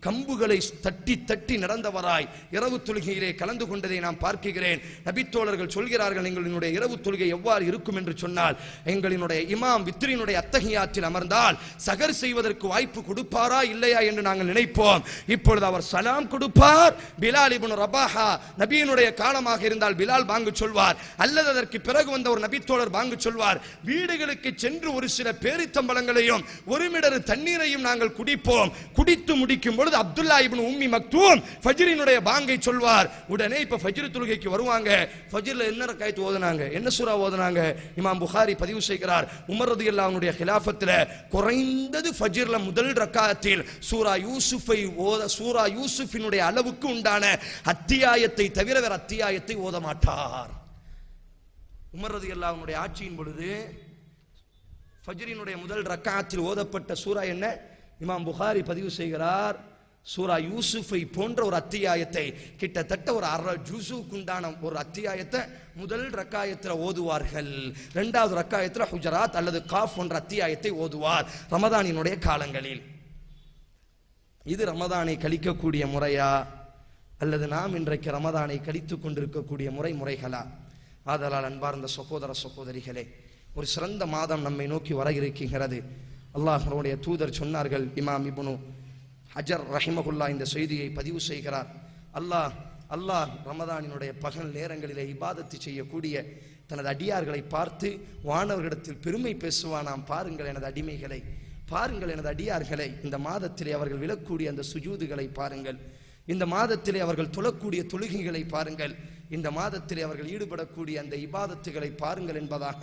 கம்புகளை தட்டி தட்டி நடந்தவராய் இரவு தொழுகையிலே கலந்து கொண்டதை நாம் பார்க்கிறேன். நபித்தோழர்கள் சொல்கிறார்கள், எங்களினுடைய இரவு தொழுகை எவ்வாறு இருக்கும் என்று சொன்னால், எங்களினுடைய இமாம் வித்ரினுடைய அத்தஹியாத்தில் அமர்ந்தால் சகர் செய்வதற்கு வாய்ப்பு கொடுப்பாரா இல்லையா என்று நாங்கள் நினைப்போம். இப்பொழுது அவர் சலாம் கொடுப்பார். பிலால் இப்னு ரபாஹா, நபியினுடைய காலமாக இருந்தால் பிலால் பாங்கு சொல்வார், அல்லது அதற்கு பிறகு வந்த ஒரு நபித்தோழர் பாங்கு சொல்வார். வீடுகளுக்கு சென்று ஒரு சில பேரித்தம்பழங்களையும் ஒரு மிடரு தண்ணீரையும் நாங்கள் குடிப்போம். குடித்து முடிக்கும் பொழுது அப்துல்லா இப்னு உம்மி மக்தூம் ஃபஜ்ரினுடைய பாங்கை சொல்வார். உடனே இப்ப ஃபஜ்ர் தொழுகைக்கு வருவாங்க. ஃபஜ்ர்ல என்ன ரக்காயத் ஓதுனாங்க, என்ன சூரா ஓதுனாங்க? இமாம் புகாரி பதிவு செய்கிறார், உமர் ரலியல்லாஹு அன்ஹுடைய خلافத்துல குறைந்தது ஃபஜ்ர்ல முதல் ரக்காயத்தில் சூரா யூசுஃபை ஓத, சூரா யூசுஃபினுடைய அளவுக்கு உண்டான அத்தியாயத்தை தவிர வேற அத்தியாயத்தை ஓத மாட்டார். உமர் ரலியல்லாஹு அன்ஹுடைய ஆட்சியின் பொழுது ஃபஜ்ரினுடைய முதல் ரக்காயத்தில் ஓதப்பட்ட சூரா என்ன? இமாம் புகாரி பதிவு செய்கிறார், சூரா யூசுஃபை போன்ற ஒரு அத்தியாயத்தை, கிட்டத்தட்ட ஒரு அரை ஜுஸுக்குண்டான ஒரு அத்தியாயத்தை முதல் ரக்காயத்தில் ஓதுவார்கள். இரண்டாவது ரக்காயத்தில் ஹுஜராத் அல்லது காஃப் போன்ற அத்தியாயத்தை ஓதுவார் ரமதானினுடைய காலங்களில். இது ரமதானை கழிக்கக்கூடிய முறையா அல்லது நாம் இன்றைக்கு ரமதானை கழித்துக் கொண்டிருக்கக்கூடிய முறைகளா? ஆதலால் அன்பார்ந்த சகோதர சகோதரிகளே, ஒரு சிறந்த மாதம் நம்மை நோக்கி வர இருக்கிறது. அல்லாஹ்வுடைய தூதர் சொன்னார்கள், இமாம் இப்னு ஹஜர் ரஹிமஹுல்லா இந்த செய்தியை பதிவு செய்கிறார். அல்லாஹ் ரமதானினுடைய பகல் நேரங்களிலே இபாதத்து செய்யக்கூடிய தனது அடியார்களை பார்த்து வானவர்களிடத்தில் பெருமை பேசுவானாம். பாருங்கள் எனது அடிமைகளை, பாருங்கள் எனது அடியார்களை, இந்த மாதத்திலே அவர்கள் விழக்கூடிய அந்த சுஜூதுகளை பாருங்கள், இந்த மாதத்திலே அவர்கள் தொழக்கூடிய தொழுகைகளை பாருங்கள், இந்த மாதத்திலே அவர்கள் ஈடுபடக்கூடிய அந்த இபாதத்துகளை பாருங்கள் என்பதாக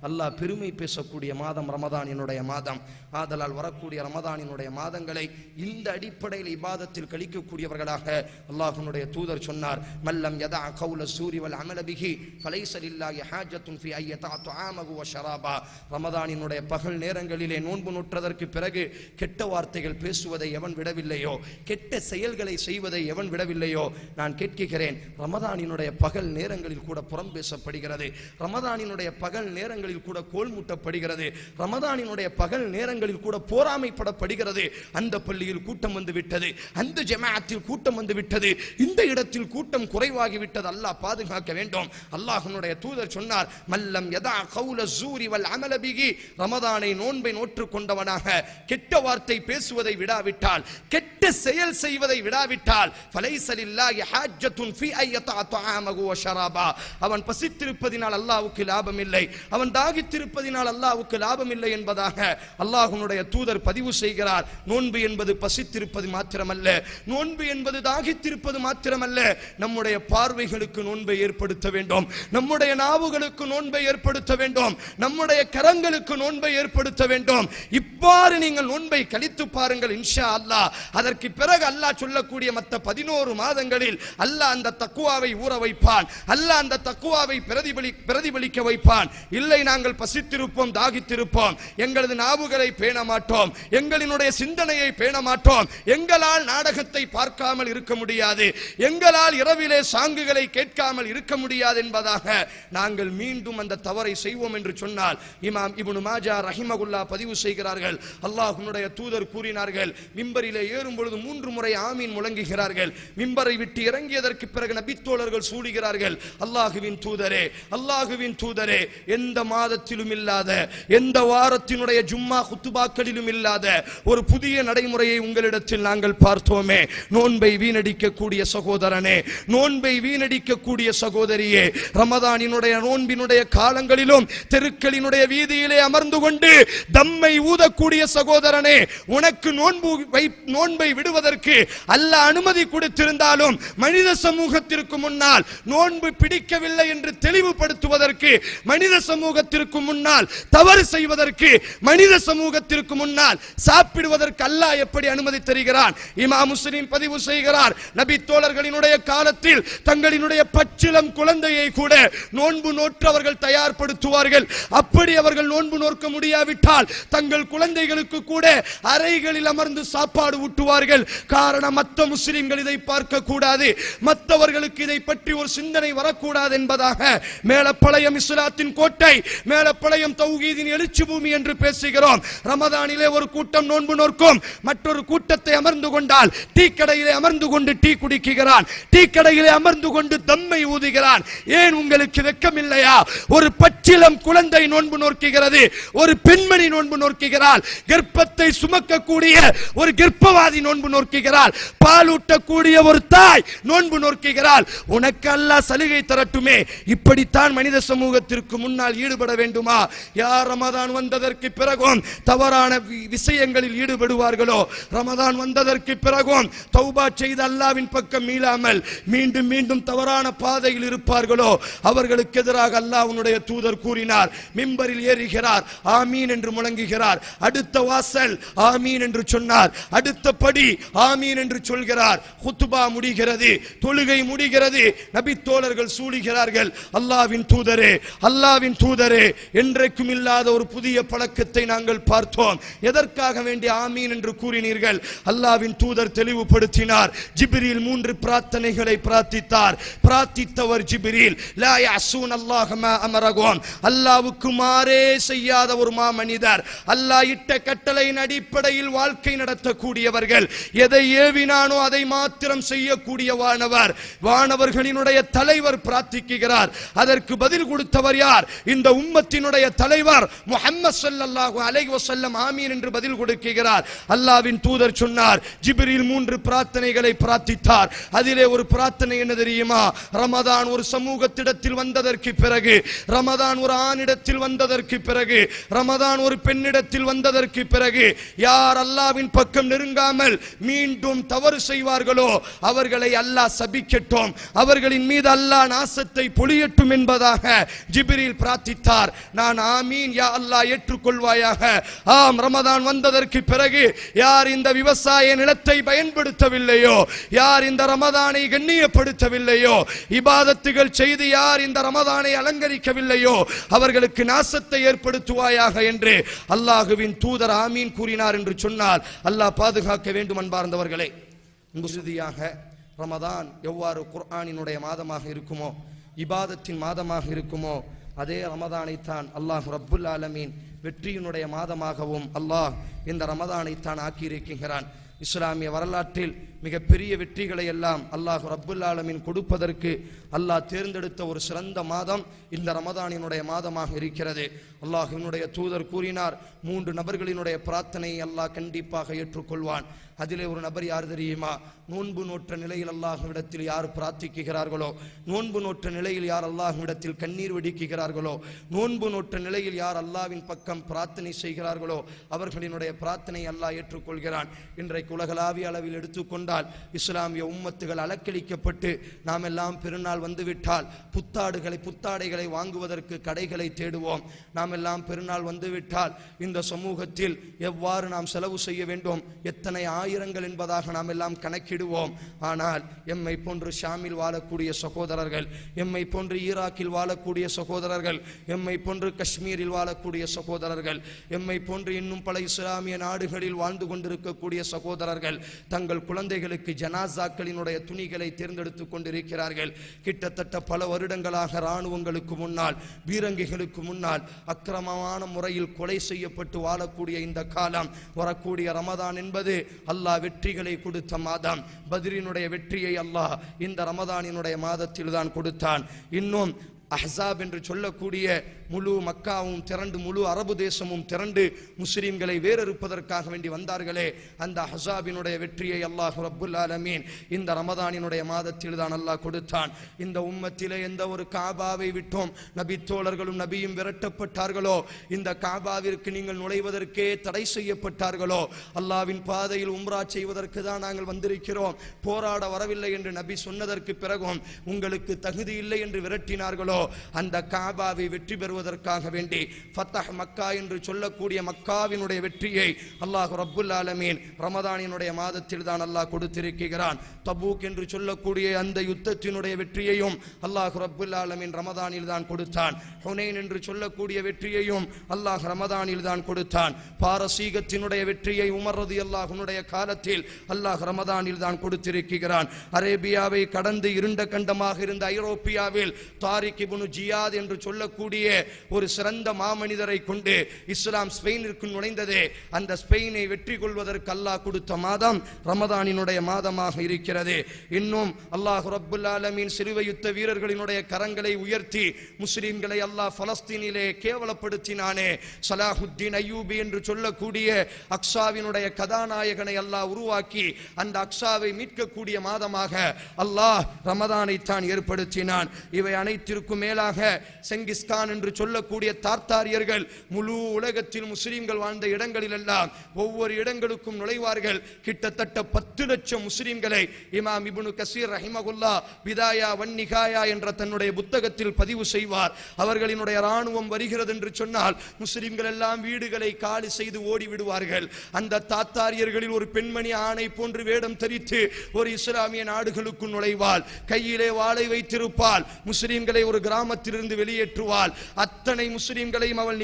அல்லாஹ் பெருமை பேசக்கூடிய மாதம் ரமதானினுடைய மாதம். ஆதலால் வரக்கூடிய ரமதானினுடைய மாதங்களை இந்த அடிப்படையில் இபாதத்தில் கழிக்கக்கூடியவர்களாக அல்லாஹ்வுடைய தூதர் சொன்னார், மல்லம் யதா கௌல சூரி வல் அமல பிஹி ஃபலைஸ லில்லாஹி ஹாஜத்துன் ஃபீ அய்யதா துஆமஹு வ ஷராபா. ரமதானினுடைய பகல் நேரங்களிலே நோன்பு நோற்றதற்கு பிறகு கெட்ட வார்த்தைகள் பேசுவதை எவன் விடவில்லையோ, கெட்ட செயல்களை செய்வதை எவன் விடவில்லையோ, நான் கேட்கிறேன், ரமதானினுடைய பகல் நேரங்களில் கூட புறம் பேசப்படுகிறது, ரமதானினுடைய பகல் நேரங்களில் கூட கோல் மூட்டப்படுகிறது, ரமதானினுடைய பகல் நேரங்களில் கூட போராமைப்படப்படுகிறது. அந்த பள்ளியில் கூட்டம் வந்து விட்டது, அந்த ஜமாஅத்தில் கூட்டம் வந்து விட்டது, இந்த இடத்தில் கூட்டம் குறைவாகி விட்டது. அல்லாஹ் பாதுகாக்க வேண்டும். அல்லாஹ்வுடைய தூதர் சொன்னார், மல்லம் யதா கௌல ஸூரி வல் அமல பிஹி. ரமதானை நோன்பை நோற்று கொண்டவனாக கெட்ட வார்த்தை பேசுவதை விடாவிட்டால், கெட்ட செயல் செய்வதை விடாவிட்டால், ஃபலைஸ லில்லாஹி ஹாஜத்துன் ஃபீ அய்யதா துஆமஹு வ ஷராபா. அவன் பசித்திருப்பதினால் அல்லாஹ்வுக்கு லாபம் இல்லை, அவன் தாகித்திருப்பதினால் அல்லாஹ்வுக்கு லாபம் இல்லை என்பதாக அல்லாஹ்வுடைய தூதர் பதிவு செய்கிறார். நோன்பு என்பது பசித்திருப்பது மாத்திரமல்ல, நோன்பு என்பது தாகித்திருப்பது மாத்திரமல்ல. நம்முடைய பார்வைகளுக்கு நோன்பை ஏற்படுத்த வேண்டும், நம்முடைய நாவுகளுக்கு நோன்பை ஏற்படுத்த வேண்டும், நம்முடைய கரங்களுக்கு நோன்பை ஏற்படுத்த வேண்டும். இவ்வாறு நீங்கள் நோன்பை கழித்து பாருங்கள், இன்ஷா அல்லாஹ். அதற்கு பிறகு அல்லாஹ் சொல்லக்கூடிய மற்ற 11 மாதங்களில் அல்லாஹ் அந்த தக்வாவை ஊற வைப்பான், அல்லாஹ் அந்த தக்வாவை பிரதிபலிக்க வைப்பான். இல்லை, நாங்கள் பசித்திருப்போம், தாகித்திருப்போம், எங்களது நாவுகளை பேண மாட்டோம், எங்களினுடைய சிந்தனையை பேண மாட்டோம், எங்களால் நாடகத்தை பார்க்காமல் இருக்க முடியாது, எங்களால் இரவிலே சாங்குகளை கேட்காமல் இருக்க முடியாது என்பதாக நாங்கள் மீண்டும் அந்த தவறை செய்வோம் என்று சொன்னால், இமாம் இப்னு மாஜா ரஹிமகுல்லாஹ் பதிவு செய்கிறார்கள், அல்லாஹ்வுடைய தூதர் கூறினார்கள், மிம்பரிலே ஏறும் பொழுது 3 முறை ஆமீன் முழங்குகிறார்கள். மிம்பரை விட்டு இறங்கியதற்கு பிறகு நபித்தோழர்கள் சூடுகிறார்கள், அல்லாஹுவின் தூதரே, அல்லாஹுவின் தூதரே, எந்த மாதத்திலும் இல்லாத, எந்த வாரத்தினுடைய ஜும்மா குத்துபாக்களிலும் இல்லாத ஒரு புதிய நடைமுறையை உங்களிடத்தில் நாங்கள் பார்த்தோமே. நோன்பை வீணடிக்கக்கூடிய சகோதரனே, நோன்பை வீணடிக்கக்கூடிய சகோதரியே, ரமதானினுடைய நோன்பினுடைய காலங்களிலும் தெருக்களினுடைய வீதியிலே அமர்ந்து கொண்டு தம்மை ஊதக்கூடிய சகோதரனே, உனக்கு நோன்பை விடுவதற்கு அல்லாஹ் அனுமதி கொடுத்திருந்தாலும் மனித சமூகத்திற்கு முன்னால் நோன்பு பிடிக்கவில்லை என்று தெளிவுபடுத்துவதற்கு, மனித சமூகத்திற்கு முன்னால் தவறு செய்வதற்கு, மனித சமூகத்திற்கு முன்னால் சாப்பிடுவதற்கு அல்லாஹ் எப்படி அனுமதி தருகிறான்? இமாம் முஸ்லிம் பதிவு செய்கிறார், நபி தோழர்களினுடைய காலத்தில் தங்களினுடைய பச்சிளம் குழந்தையை கூட நோன்பு நோற்றவர்கள் தயார்படுத்துவார்கள். அப்படி அவர்கள் நோன்பு நோக்க முடியாவிட்டால் தங்கள் குழந்தைகளுக்கு கூட அறைகளில் அமர்ந்து சாப்பாடு ஊட்டுவார்கள். காரணம், மற்ற முஸ்லிம்கள் இதை பார்க்க கூடாது, மற்றவர்களுக்கு இதை பற்றி ஒரு சிந்தனை வரக்கூடாது என்பதாக. மேலப்பளையம் இஸ்லாத்தின் கோட்டை, மேலப்பளையம் தௌஹீதின் எழுச்சி பூமி என்று பேசுகிறோம். ரமதானிலே ஒரு கூட்டம் நோன்பு நோக்கும், மற்றொரு கூட்டத்தை அமர்ந்து கொண்டால் டீ கடையிலே அமர்ந்து கொண்டு டீ குடிக்கிறான், டீ கடையிலே அமர்ந்து கொண்டு தம்மை ஊதுகிறான். ஏன் உங்களுக்கு வெட்கம் இல்லையா? ஒரு பச்சிளம் குழந்தை நோன்பு நோக்குகிறது, ஒரு பெண்மணி நோன்பு நோக்குகிறாள், கர்ப்பத்தை சுமக்கக்கூடிய ஒரு கர்ப்பவாதி நோன்பு நோக்குகிறாள், பாலூட்டக்கூடிய ஒரு தாய் நோன்பு நோக்குகிறாள். உனக்கு அல்லாஹ் சலுகை தரட்டுமே. இப்படித்தான் மனித சமூகத்திற்கு முன்னால் ஈடுபட வேண்டுமா? யார் ரமதான் வந்ததற்கு பிறகும் தவறான விஷயங்களில் ஈடுபடுவார்களோ, ரமதான் வந்ததற்கு பிறகும் தௌபா செய்து அல்லாஹ்வின் பக்கம் மீளாமல் மீண்டும் மீண்டும் தவறான பாதையில் இருப்பார்களோ, அவர்களுக்கு எதிராக அல்லாஹ்வுடைய தூதர் கூறினார், மிம்பரில் ஏறுகிறார், ஆமீன் என்று முழங்குகிறார், அடுத்த வாசல் ஆமீன் என்று சொன்னார், அடுத்த படி ஆமீன் என்று சொல்கிறார், குத்துபா முடிகிறது, தொழுகை முடிகிறது, நபி தோழர்கள் சூடுகிறார்கள். அல்லாஹ்வின் தூதரே, அல்லாஹ்வின் தூதரே, என்றைக்கும் இல்லாத ஒரு புதிய பழக்கத்தை நாங்கள் பார்த்தோம். எதற்காக வேண்டிய ஆமீன் என்று கூறினீர்கள்? அல்லாஹ்வின் தூதர் தெளிவுபடுத்தினார். ஜிப்ரீல் 3 பிரார்த்தனைகளை பிரார்த்தித்தார். பிரார்த்தித்தவர் ஜிப்ரீல். லா யஸூன் அல்லாஹ் மா அமரகும், அல்லாஹ்வுக்கு மாறே செய்யாத ஒரு மாமனிதர், அல்லாஹ் இட்ட கட்டளையின் அடிப்படையில் வாழ்க்கை நடத்தக்கூடியவர்கள், எதை ஏவினானோ அதை மாத்திரம் செய்யக்கூடிய வானவர், வானவர்களினுடைய உம்மத்தினுடைய தலைவர் பிரார்த்திக்கிறார். அதற்கு பதில் கொடுத்தவர் யார்? இந்த உம்மத்தினுடைய தலைவர் முஹம்மது ஸல்லல்லாஹு அலைஹி வஸல்லம் ஆமீன் என்று பதில் கொடுக்கிறார். அல்லாஹ்வின் தூதர் சொன்னார், ஜிப்ரீல் 3 பிரார்த்தனைகளை பிரார்த்தித்தார். அதிலே ஒரு பிரார்த்தனை என்ன தெரியுமா? ரமதான் ஒரு சமூகத்திடத்தில் வந்ததற்கு பிறகு, ரமதான் ஒரு ஆணிடத்தில் வந்ததற்கு பிறகு, ரமதான் ஒரு பெண்ணிடத்தில் வந்ததற்கு பிறகு யார் அல்லாஹ்வின் பக்கம் நெருங்காமல் மீண்டும் தவறு செய்வார்களோ அவர்களை அல்லாஹ் சபிக்கட்டும், அவர்களின் மீது அல்லாஹ் நாசத்தை பொழியட்டும் என்பதாக ஜிப்ரீல் பிரார்த்தித்தார். நான் ஆமீன் யா அல்லாஹ் ஏற்றுக்கொள்வாயாக. ஆம், ரமதான் வந்ததற்கு பிறகு யார் இந்த விவசாய நிலத்தை பயன்படுத்தவில்லையோ, யார் இந்த ரமதானை கண்ணியப்படுத்தவில்லையோ, இபாதத்துகள் செய்து யார் இந்த ரமதானை அலங்கரிக்கவில்லையோ அவர்களுக்கு நாசத்தை ஏற்படுத்துவாயாக என்று அல்லாஹ்வின் தூதர் ஆமீன் கூறினார் என்று சொன்னால் அல்லாஹ் பாதுகாக்க வேண்டும். அன்பார்ந்தவர்களே, இறுதியாக ரமதான் எவ்வாறு குர்ஆனினுடைய மாதமாக இருக்குமோ, இபாதத்தின் மாதமாக இருக்குமோ, அதே ரமதானைத்தான் அல்லாஹ் ரப்புல் ஆலமீன் வெற்றியினுடைய மாதமாகவும் அல்லாஹ் இந்த ரமதானைத்தான் ஆக்கியிருக்கிறான். இஸ்லாமிய வரலாற்றில் மிகப்பெரிய வெற்றிகளை எல்லாம் அல்லாஹ் ரப்புல் ஆலமீன் கொடுப்பதற்கு அல்லாஹ் தேர்ந்தெடுத்த ஒரு சிறந்த மாதம் இந்த ரமதானினுடைய மாதமாக இருக்கிறது. அல்லாஹ்வினுடைய தூதர் கூறினார், 3 நபர்களினுடைய பிரார்த்தனையை அல்லாஹ் கண்டிப்பாக ஏற்றுக்கொள்வான். அதிலே ஒரு நபர் யார் தெரியுமா? நோன்பு நோற்ற நிலையில் அல்லாஹ்விடத்தில் யார் பிரார்த்திக்கிறார்களோ, நோன்பு நோற்ற நிலையில் யார் அல்லாஹ்விடத்தில் கண்ணீர் வெடிக்கிறார்களோ, நோன்பு நோற்ற நிலையில் யார் அல்லாஹ்வின் பக்கம் பிரார்த்தனை செய்கிறார்களோ அவர்களினுடைய பிரார்த்தனை அல்லாஹ் ஏற்றுக்கொள்கிறான். இன்றைக்கு உலகளாவிய அளவில் எடுத்துக்கொண்டால் இஸ்லாமிய உம்மத்துகள் அலக்களிக்கப்பட்டு நாம் எல்லாம் பெருநாள் வந்துவிட்டால் புத்தாடைகளை வாங்குவதற்கு கடைகளை தேடுவோம். நாம் எல்லாம் பெருநாள் வந்துவிட்டால் இந்த சமூகத்தில் எவ்வாறு நாம் செலவு செய்ய வேண்டும், எத்தனை ஆயிரங்கள் என்பதாக நாம் எல்லாம் கணக்கிடுவோம். ஆனால் எம்மை போன்று ஷாமில் வாழக்கூடிய சகோதரர்கள், எம்மை போன்று ஈராக்கில் வாழக்கூடிய சகோதரர்கள், எம்மை போன்று காஷ்மீரில் வாழக்கூடிய சகோதரர்கள், எம்மை போன்று இன்னும் பல இஸ்லாமிய நாடுகளில் வாழ்ந்து கொண்டிருக்கக்கூடிய சகோதரர்கள் தங்கள் குழந்தைகளுக்கு ஜனாசாக்களினுடைய துணிகளை தேர்ந்தெடுத்துக் கொண்டிருக்கிறார்கள். கிட்டத்தட்ட பல வருடங்களாக இராணுவங்களுக்கு முன்னால், பீரங்கிகளுக்கு முன்னால் அக்கிரமமான முறையில் கொலை செய்யப்பட்டு வாழக்கூடிய இந்த காலம், வரக்கூடிய ரமதான் என்பது அல்லாஹ் வெற்றிகளை கொடுத்த மாதம். பத்ரினுடைய வெற்றியை அல்லாஹ் இந்த ரமதானினுடைய மாதத்தில் தான் கொடுத்தான். இன்னும் அஹ்ஸாப் என்று சொல்லக்கூடிய முழு மக்காவும் திரண்டு, முழு அரபு தேசமும் திரண்டு முஸ்லிம்களை வேறறுப்பதற்காக வேண்டி வந்தார்களே, அந்த அஹ்ஸாபினுடைய வெற்றியை அல்லாஹ் ரப்புல் ஆலமீன் இந்த ரமதானினுடைய மாதத்தில் தான் அல்லாஹ் கொடுத்தான். இந்த உம்மத்திலே எந்த ஒரு காபாவை விட்டோம் நபி தோழர்களும் நபியும் விரட்டப்பட்டார்களோ, இந்த காபாவிற்கு நீங்கள் நுழைவதற்கே தடை செய்யப்பட்டார்களோ, அல்லாஹ்வின் பாதையில் உம்ரா செய்வதற்கு தான் நாங்கள் வந்திருக்கிறோம், போராட வரவில்லை என்று நபி சொன்னதற்கு பிறகும் உங்களுக்கு தகுதி இல்லை என்று விரட்டினார்களோ, அந்த காபாவை வெற்றி பெறுவதற்காக வேண்டி ஃபத்ஹ் மக்கா என்று சொல்லக்கூடிய மக்காவினுடைய வெற்றியை அல்லாஹ் ரப்புல் ஆலமீன் ரமதானினுடைய மாதத்தில் தான் அல்லாஹ் கொடுத்திருக்கிறான். தபூக் என்று சொல்லக்கூடிய அந்த யுத்தத்தினுடைய வெற்றியையும் அல்லாஹ் ரப்புல் ஆலமீன் ரமதானில் தான் கொடுத்தான். ஹுனைன் என்று சொல்லக்கூடிய வெற்றியையும் அல்லாஹ் ரமதானில் தான் கொடுத்தான். பாரசீகத்தினுடைய வெற்றியை உமர் ரலியல்லாஹு அன்ஹுடைய காலத்தில் அல்லாஹ் ரமதானில் தான் கொடுத்திருக்கிறான். அரேபியாவை கடந்து இருண்ட கண்டமாக இருந்த ஐரோப்பியாவில் தாரிக் இப்னு ஜியாத் என்று சொல்லக்கூடிய ஒரு சிறந்த மாமனிதரை கொண்டு இஸ்லாம் ஸ்பெயினிற்கு நுழைந்ததே, அந்த ஸ்பெயினை வெற்றி கொள்வதற்கு அல்லாஹ் கொடுத்த மாதம் ரமதானினுடைய மாதமாக இருக்கிறது. இன்னும் அல்லாஹ் ரப்புல் ஆலமீன் சிறுவை யுத்த வீரர்களினுடைய கரங்களை உயர்த்தி முஸ்லிம்களை அல்லாஹ் பலஸ்தீனிலே கேவலப்படுத்தினானே, சலாஹுத்தீன் அய்யூபி என்று சொல்லக்கூடிய அக்ஸாவினுடைய கதாநாயகனை அல்லாஹ் உருவாக்கி அந்த அக்ஸாவை மீட்கக்கூடிய மாதமாக அல்லாஹ் ரமதானை தான் ஏற்படுத்தினான். இவை அனைத்திற்கும் மேலாக செங்கிஸ்கான் என்று சொல்லக்கூடிய தார்த்தாரியர்கள் முழு உலகத்தில் முஸ்லிம்கள் வாழ்ந்த இடங்களில் எல்லாம் ஒவ்வொரு இடங்களுக்கும் நுழைவார்கள். கிட்டத்தட்ட 10 லட்சம் முஸ்லிம்களை இமாம் இப்னு கஸீர் ரஹிமஹுல்லாஹ் பிதாயா வன் நிகாயா என்ற தன்னுடைய புத்தகத்தில் பதிவு செய்வார். அவர்களினுடைய ராணுவம் வருகிறது என்று சொன்னால் முஸ்லிம்கள் எல்லாம் வீடுகளை காலி செய்து ஓடி விடுவார்கள். அந்த தாத்தாரியர்களில் ஒரு பெண்மணி ஆணை போன்று வேடம் தரித்து ஒரு இஸ்லாமிய நாடுகளுக்கு நுழைவாள். கையிலே வாளை வைத்திருப்பாள். முஸ்லிம்களை ஒரு கிராமத்திலிருந்து வெளியேற்றுவாள். அத்தனை முஸ்லிம்களையும் அவள்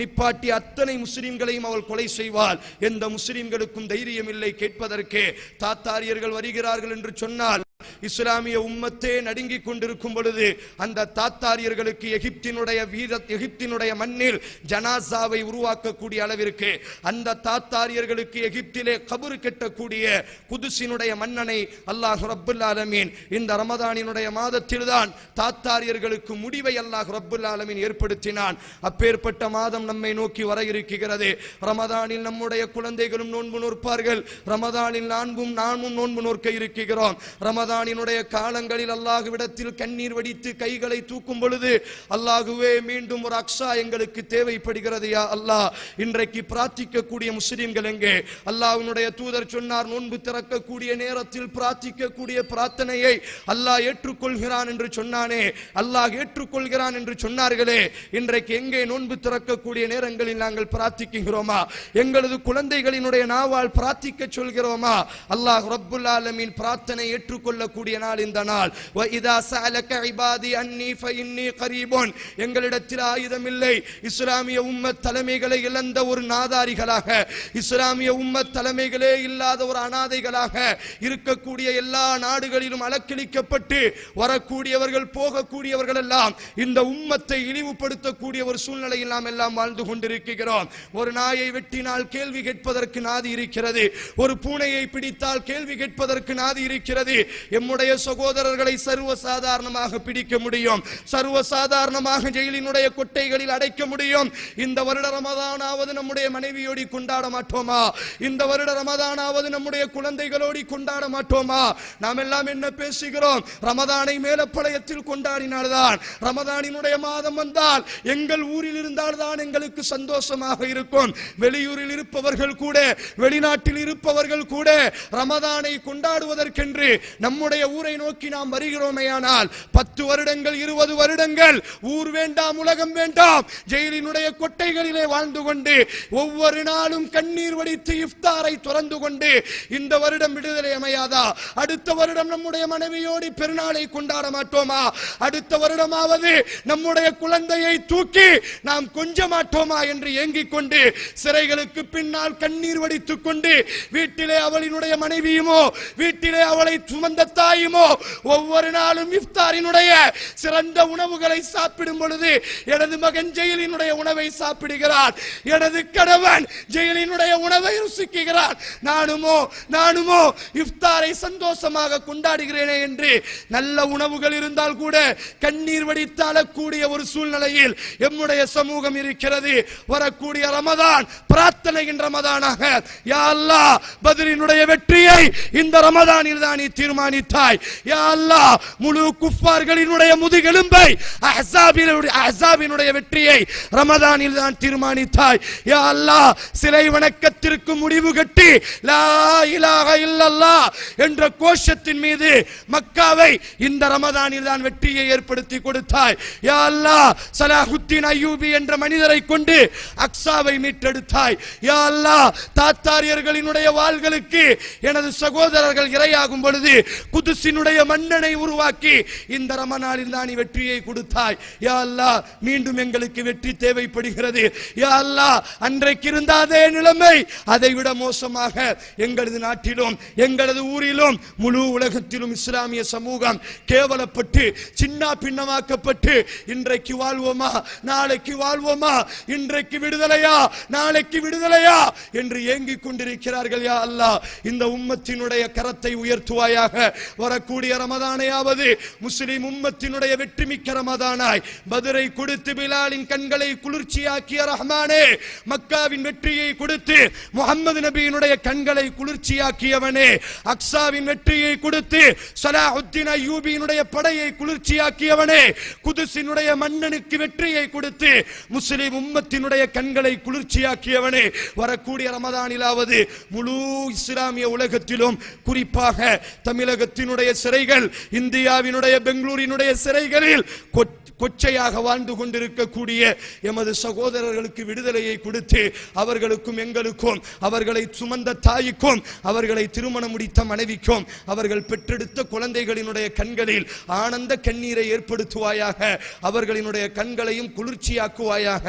நிப்பாட்டி அத்தனை முஸ்லிம்களையும் அவள் கொலை செய்வாள். எந்த முஸ்லிம்களுக்கும் தைரியம் இல்லை கேட்பதற்கு. தாத்தாரியர்கள் வருகிறார்கள் என்று சொன்னால் இஸ்லாமிய உம்மத்தே நடுங்கிக் கொண்டிருக்கும் பொழுது அந்த தாத்தாரியர்களுக்கு எகிப்தினுடைய மண்ணில் ஜனாசாவை உருவாக்கக்கூடிய அளவிற்கு அந்த தாத்தாரியர்களுக்கு எகிப்திலே கபர் கட்டக்கூடிய குதுசினுடைய மன்னனை அல்லாஹ் ரப்புல் ஆலமீன் இந்த ரமதானினுடைய மாதத்தில்தான் தாத்தாரியர்களுக்கு முடிவை அல்லாஹ் ரப்புல் ஆலமீன் ஏற்படுத்தினான். அப்பேற்பட்ட மாதம் நம்மை நோக்கி வர இருக்கிறது. ரமதானில் நம்முடைய குழந்தைகளும் நோன்பு நோற்பார்கள். ரமதானில் நாமும் நோன்பு நோற்க இருக்கிறோம். ரமதானினுடைய காலங்களில் அல்லாஹ்விடத்தில் கண்ணீர் வடித்து கைகளை தூக்கும் பொழுது அல்லாஹ்வே மீண்டும் ஒரு அக்ஸா எங்களுக்கு தேவைப்படுகிறது யா அல்லாஹ். இன்றைக்கு பிரார்த்திக்கக்கூடிய முஸ்லிம்கள் எங்கே? அல்லாஹ்வுடைய தூதர் சொன்னார், நோன்பு திறக்கக்கூடிய நேரத்தில் பிரார்த்திக்கக்கூடிய பிரார்த்தனையை அல்லாஹ் ஏற்றுக்கொள்கிறான் என்று சொன்னானே, அல்லாஹ் ஏற்றுக்கொள்கிறான் என்று சொன்னார்களே, இன்றைக்கு எங்கே நோன்பு திறக்கக்கூடிய நேரங்களில் நாங்கள் பிரார்த்திக்கிறோமா? எங்களது குழந்தைகளினுடைய நாவால் பிரார்த்திக்க சொல்கிறோமா? அல்லாஹ் ரப்புல் ஆலமீன் பிரார்த்தனை ஏற்றுக்கொள்ளக்கூடிய நாள் இந்த நாள். வ இதா சஅலக இபாதி அன்னி ஃபஇன்னி கரீபுன். எங்களிடத்தில் ஆயுதம் இல்லை. இஸ்லாமிய உம்மத் தலைமைகளை இழந்த ஒரு நாதாரிகளாக, இஸ்லாமிய உம்மத் தலைமைகளே இல்லாத ஒரு அனாதைகளாக இருக்கக்கூடிய எல்லா நாடுகளிலும் அலக்களிக்கப்பட்டு வரக்கூடியவர்கள் போகக்கூடியவர்கள் எல்லாம் இந்த உம்மத்தை இழிவுபடுத்தக்கூடிய ஒரு சூழ்நிலையில் நாம் எல்லாம் வாழ்ந்து கொண்டிருக்கிறோம். ஒரு நாயை வெட்டினால் கேள்வி கேட்பதற்கு நாதி இருக்கிறது. ஒரு பூனையை பிடித்தால் கேள்வி கேட்பதற்கு நாதி இருக்கிறது. எம்முடைய சகோதரர்களை சர்வசாதாரணமாக பிடிக்க முடியும், சர்வசாதாரணமாக ஜெயிலினுடைய கொட்டைகளில் அடைக்க முடியும். இந்த வருட ரமதானாவது நம்முடைய மனைவியோடி கொண்டாட மாட்டோமா? இந்த வருட ரமதானாவது நம்முடைய குழந்தைகளோடி கொண்டாட மாட்டோமா? நாம் எல்லாம் என்ன பேசுகிறோம்? ரமதானை மேலப்பளையத்தில் கொண்டாடினால்தான், ரமதானினுடைய மாதம் வந்தால் எங்கள் ஊரில் இருந்தால்தான் எங்களுக்கு சந்தோஷமாக இருக்கும். வெளியூரில் இருப்பவர்கள் கூட, வெளிநாட்டில் இருப்பவர்கள் கூட ரமதானை கொண்டாடுவதற்கென்று நம்முடைய ஊரை நோக்கி நாம் வருகிறோமேயானால் 10 வருடங்கள் 20 வருடங்கள் ஊர் வேண்டாம் உலகம் வேண்டாம் ஜெயிலினுடைய கொட்டைகளிலே வாழ்ந்து கொண்டு ஒவ்வொரு நாளும் கண்ணீர் வடித்து இஃப்தாரை துறந்து கொண்டு இந்த வருடம் விடுதலை அமையாதா? அடுத்த வருடம் நம்முடைய மனைவியோடு பெருநாளை கொண்டாட மாட்டோமா? அடுத்த வருடமாவது நம்முடைய குழந்தையை தூக்கி நாம் கொஞ்ச மாட்டோமா என்று ஏங்கிக் கொண்டு சிறைகளுக்கு பின்னால் கண்ணீர் வடித்துக் கொண்டு வீட்டிலே அவளினுடைய மனைவியுமோ வீட்டிலே அவளை சுமந்த தாயுமோ ஒவ்வொரு நாளும் இஃப்தாரினுடைய சிறந்த உணவுகளை சாப்பிடும் பொழுது எனது மகன் ஜெயிலினுடைய உணவை சாப்பிடுகிறான், எனது கணவன் ஜெயிலினுடைய உணவை ருசிக்கிறான், நானுமோ இஃப்தாரை சந்தோஷமாக கொண்டாடுகிறேனே என்று நல்ல உணவுகள் இருந்தால் கூட கண்ணீர் வடித்தாலக்கூடிய ஒரு சூழ்நிலையில் எம்முடைய சமூகம் இருக்கிறது. வரக்கூடிய ரமதான் பிரார்த்தனையின் ரமதானாக, யா அல்லாஹ் பத்ரினுடைய வெற்றியை இந்த ரமதானில் தான் நீ தீர்மானித்தாய். யா அல்லாஹ் முழு குஃபார்களினுடைய முதுகெலும்பை அஹ்ஸாபினுடைய வெற்றியை ரமதானில் தான் தீர்மானித்தாய். யா அல்லாஹ் சிலை வணக்கத்திற்கு முடிவு கட்டி லா இலாஹ இல்லல்லாஹ் என்ற கோஷத்தின் மீது மக்காவை இந்த ரமதானில் தான் வெற்றியை ஏற்படுத்தி கொடுத்தாய். யா அல்லாஹ் சலாஹுத்தீன் அய்யூபி என்ற மனிதரை கொண்டு அக்ஸாவை மீட்டெடுத்தாய். யா அல்லாஹ் தாத்தாரியர்களினுடைய வாள்களுக்கு எனது சகோதரர்கள் இரையாகும் பொழுது குதுசினுடைய மன்னனை உருவாக்கி இந்த ரமதானில் தான் வெற்றியை கொடுத்தாய். யா அல்லாஹ் மீண்டும் எங்களுக்கு வெற்றி தேவைப்படுகிறது. யா அல்லாஹ் அன்றைக்கு இருந்த அதே நிலைமை அதைவிட மோசமாக எங்களது நாட்டிலும் எங்களது ஊரிலும் முழு உலகத்திலும் இஸ்லாமிய சமூகம் கேவலப்பட்டு சின்ன பின்னமாக்கப்பட்டு இன்றைக்கு வாழ்வோமா நாளைக்கு வாழ்வோமா, இன்றைக்கு விடுதலையா நாளைக்கு விடுதலையா என்று ஏங்கிக் கொண்டிருக்கிறார்கள். யா அல்லாஹ் இந்த உம்மத்தினுடைய கரத்தை உயர்த்துவாயாக. வரக்கூடிய ரமதானையாவது முஸ்லிம் உம்மத்தினுடைய வெற்றி மிக்க ரமதானாய் பத்ரை கொடுத்து பிலாலின் கண்களை குளிர்ச்சியாக்கிய ரஹ்மானே, மக்காவின் வெற்றியை கொடுத்து முஹம்மது நபியினுடைய கண்களை குளிர்ச்சியாக்கியவனே, அக்ஸாவின் வெற்றியை கொடுத்து சலாஹுத்தீன் அய்யூபியினுடைய படையை குளிர்ச்சியாக்கியவனே, குதுசினுடைய மன்னனுக்கு வெற்றியை கொடுத்து முஸ்லிம் உம்மத்தினுடைய கண்களை குளிர்ச்சியாக்கியவனே, வரக்கூடிய ரமதானிலாவது முழு இஸ்லாமிய உலகத்திலும் குறிப்பாக தமிழகத்தினுடைய சிறைகள், இந்தியாவினுடைய பெங்களூரினுடைய சிறைகளில் கொச்சையாக வாழ்ந்து கொண்டிருக்கக்கூடிய எமது சகோதரர்களுக்கு விடுதலையை கொடுத்து அவர்களுக்கும் எங்களுக்கும், அவர்களை சுமந்த தாய்க்கும், அவர்களை திருமணம் முடித்த மனைவிக்கும், அவர்கள் பெற்றெடுத்த குழந்தைகளினுடைய கண்களில் ஆனந்த கண்ணீரை ஏற்படுத்துவாயாக, அவர்களினுடைய கண்களையும் குளிர்ச்சியாக்குவாயாக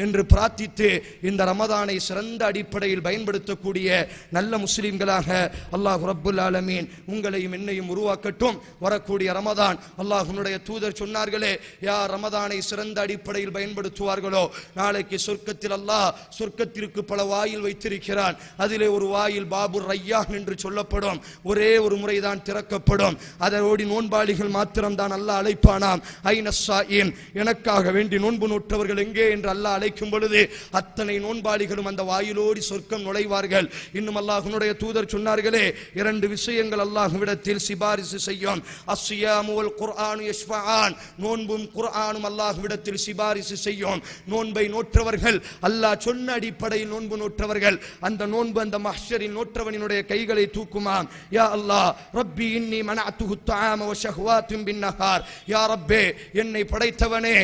என்று பிரார்த்தித்து இந்த ரமதானை சிறந்த அடிப்படையில் பயன்படுத்தக்கூடிய நல்ல முஸ்லிம்களாக அல்லாஹ் ரப்புல் ஆலமீன் உங்களையும் என்னையும் உருவாக்கட்டும். வரக்கூடிய ரமதான் அல்லாஹ்வுடைய தூதர் சொன்னார்களே, யார் ரமதானை சிறந்த அடிப்படையில் பயன்படுத்துவார்களோ நாளைக்கு சொர்க்கத்தில் அல்லாஹ் சொர்க்கத்திற்கு பல வாயில் வைத்திருக்கிறான். அதிலே ஒரு வாயில் பாபுர் ரய்யான் என்று சொல்லப்படும், ஒரே ஒரு முறைதான் திறக்கப்படும். அதோடு நோன்பாளிகள் மாத்திரம்தான் அல்லாஹ் அழைப்பானாம். ஐனஸ்ஸாயின், எனக்காக வேண்டி நோன்பு நோற்றவர்கள் எங்கே என்று அல்லாஹ் அழைக்கும் பொழுது அத்தனை நோன்பாளிகளும் அந்த வாயிலோடி சொர்க்கம் நுழைவார்கள். இன்னும் அல்லாஹ்வுடைய தூதர் சொன்னார்களே, இரண்டு விஷயங்கள் அல்லாஹ்விடத்தில் சிபாரிசு செய்யும். அஸ்ஸியாமு வல் குர்ஆனு யஷ்ஃபஆன், நோன்பும் குர்ஆனும் அல்லாஹ்விடத்தில் சிபாரிசு செய்யும். நோன்பை நோற்றவர்கள், அல்லாஹ் சொன்ன அடிப்படையில் நோன்பு நோற்றவர்கள், அந்த நோன்பு அந்த மஹ்ஷரில் நோற்றவனினுடைய கைகளை தூக்குமாம். யா அல்லாஹ், ரப்பி இன்னி மனஅத்துஹு த்ஆம வ ஷஹ்வாத்தின் பின்னஹார், யா ரப்பே, என்னை படைத்தவனே,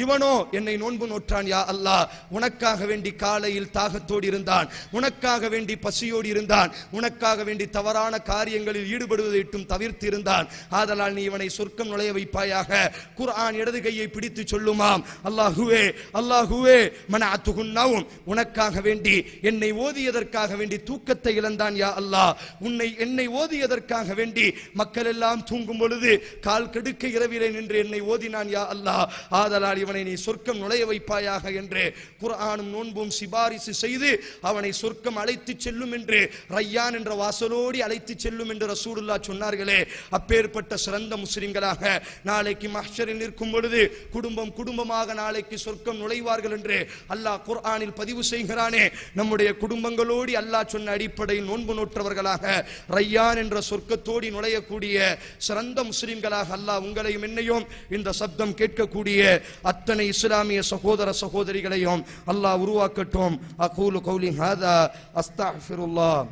இவனோ என்னை நோன்பு நோற்றான். யா அல்லாஹ், உனக்காக வேண்டி காலையில் தாகத்தோடு இருந்தான், உனக்காக வேண்டி பசியோடு இருந்தான், உனக்காக வேண்டி தவறான காரியங்களில் ஈடுபடுவதையும் தவிர்த்து இருந்தான். ஆதலால் நீ இவனை சொர்க்கம் நுழைய வைப்பாயாக. குர்ஆன் இடது கையை பிடித்து சொல்லுமாம், அல்லாஹுவே அல்லாஹுவே மனஅத்துஹுன் நௌம், உனக்காக வேண்டி என்னை ஓதியதற்காக வேண்டி தூக்கத்தை இழந்தான். யா அல்லாஹ், என்னை ஓதியதற்காக வேண்டி மக்கள் எல்லாம் தூங்கும் பொழுது கால் கெடுக்க இரவிலே நின்று என்னை ஓதினான். யா அல்லாஹ், ஆதலால் இவனை நீ சொர்க்கம் நுழைய வைப்பாயாக என்று குர்ஆனும் நோன்பும் சிபாரிசு செய்து அவனை சொர்க்கம் அழைத்து செல்லும் என்று, ரய்யான் என்ற வாசலோடி அழைத்து செல்லும் என்று ரசூலுல்லாஹ் சொன்னார்களே. அப்பேற்பட்ட சிறந்த முஸ்லிம்களாக நாளைக்கு மஹ்ஷரில் நிற்கும் பொழுது குடும்பம் குடும்பமாக நாளைக்கு சொர்க்கம் நுழைவார்கள் என்று அல்லாஹ் குர்ஆனில் பதிவு செய்கிறானே. நம்முடைய குடும்பங்களோடு அல்லாஹ் சொன்ன அடிப்படையில் நோன்பு நோற்றவர்களாக ரய்யான் என்ற சொர்க்கத்தோடு நுழையக்கூடிய சிறந்த முஸ்லிம்களாக அல்லாஹ் உங்களையும் என்னையும் இந்த சப்தம் கேட்கக்கூடிய அத்தனை இஸ்லாமிய சகோதர சகோதரிகளையும் அல்லாஹ் உருவாக்கட்டும். அகூலு கௌலி ஹாதா அஸ்தக்ஃபிருல்லாஹ்.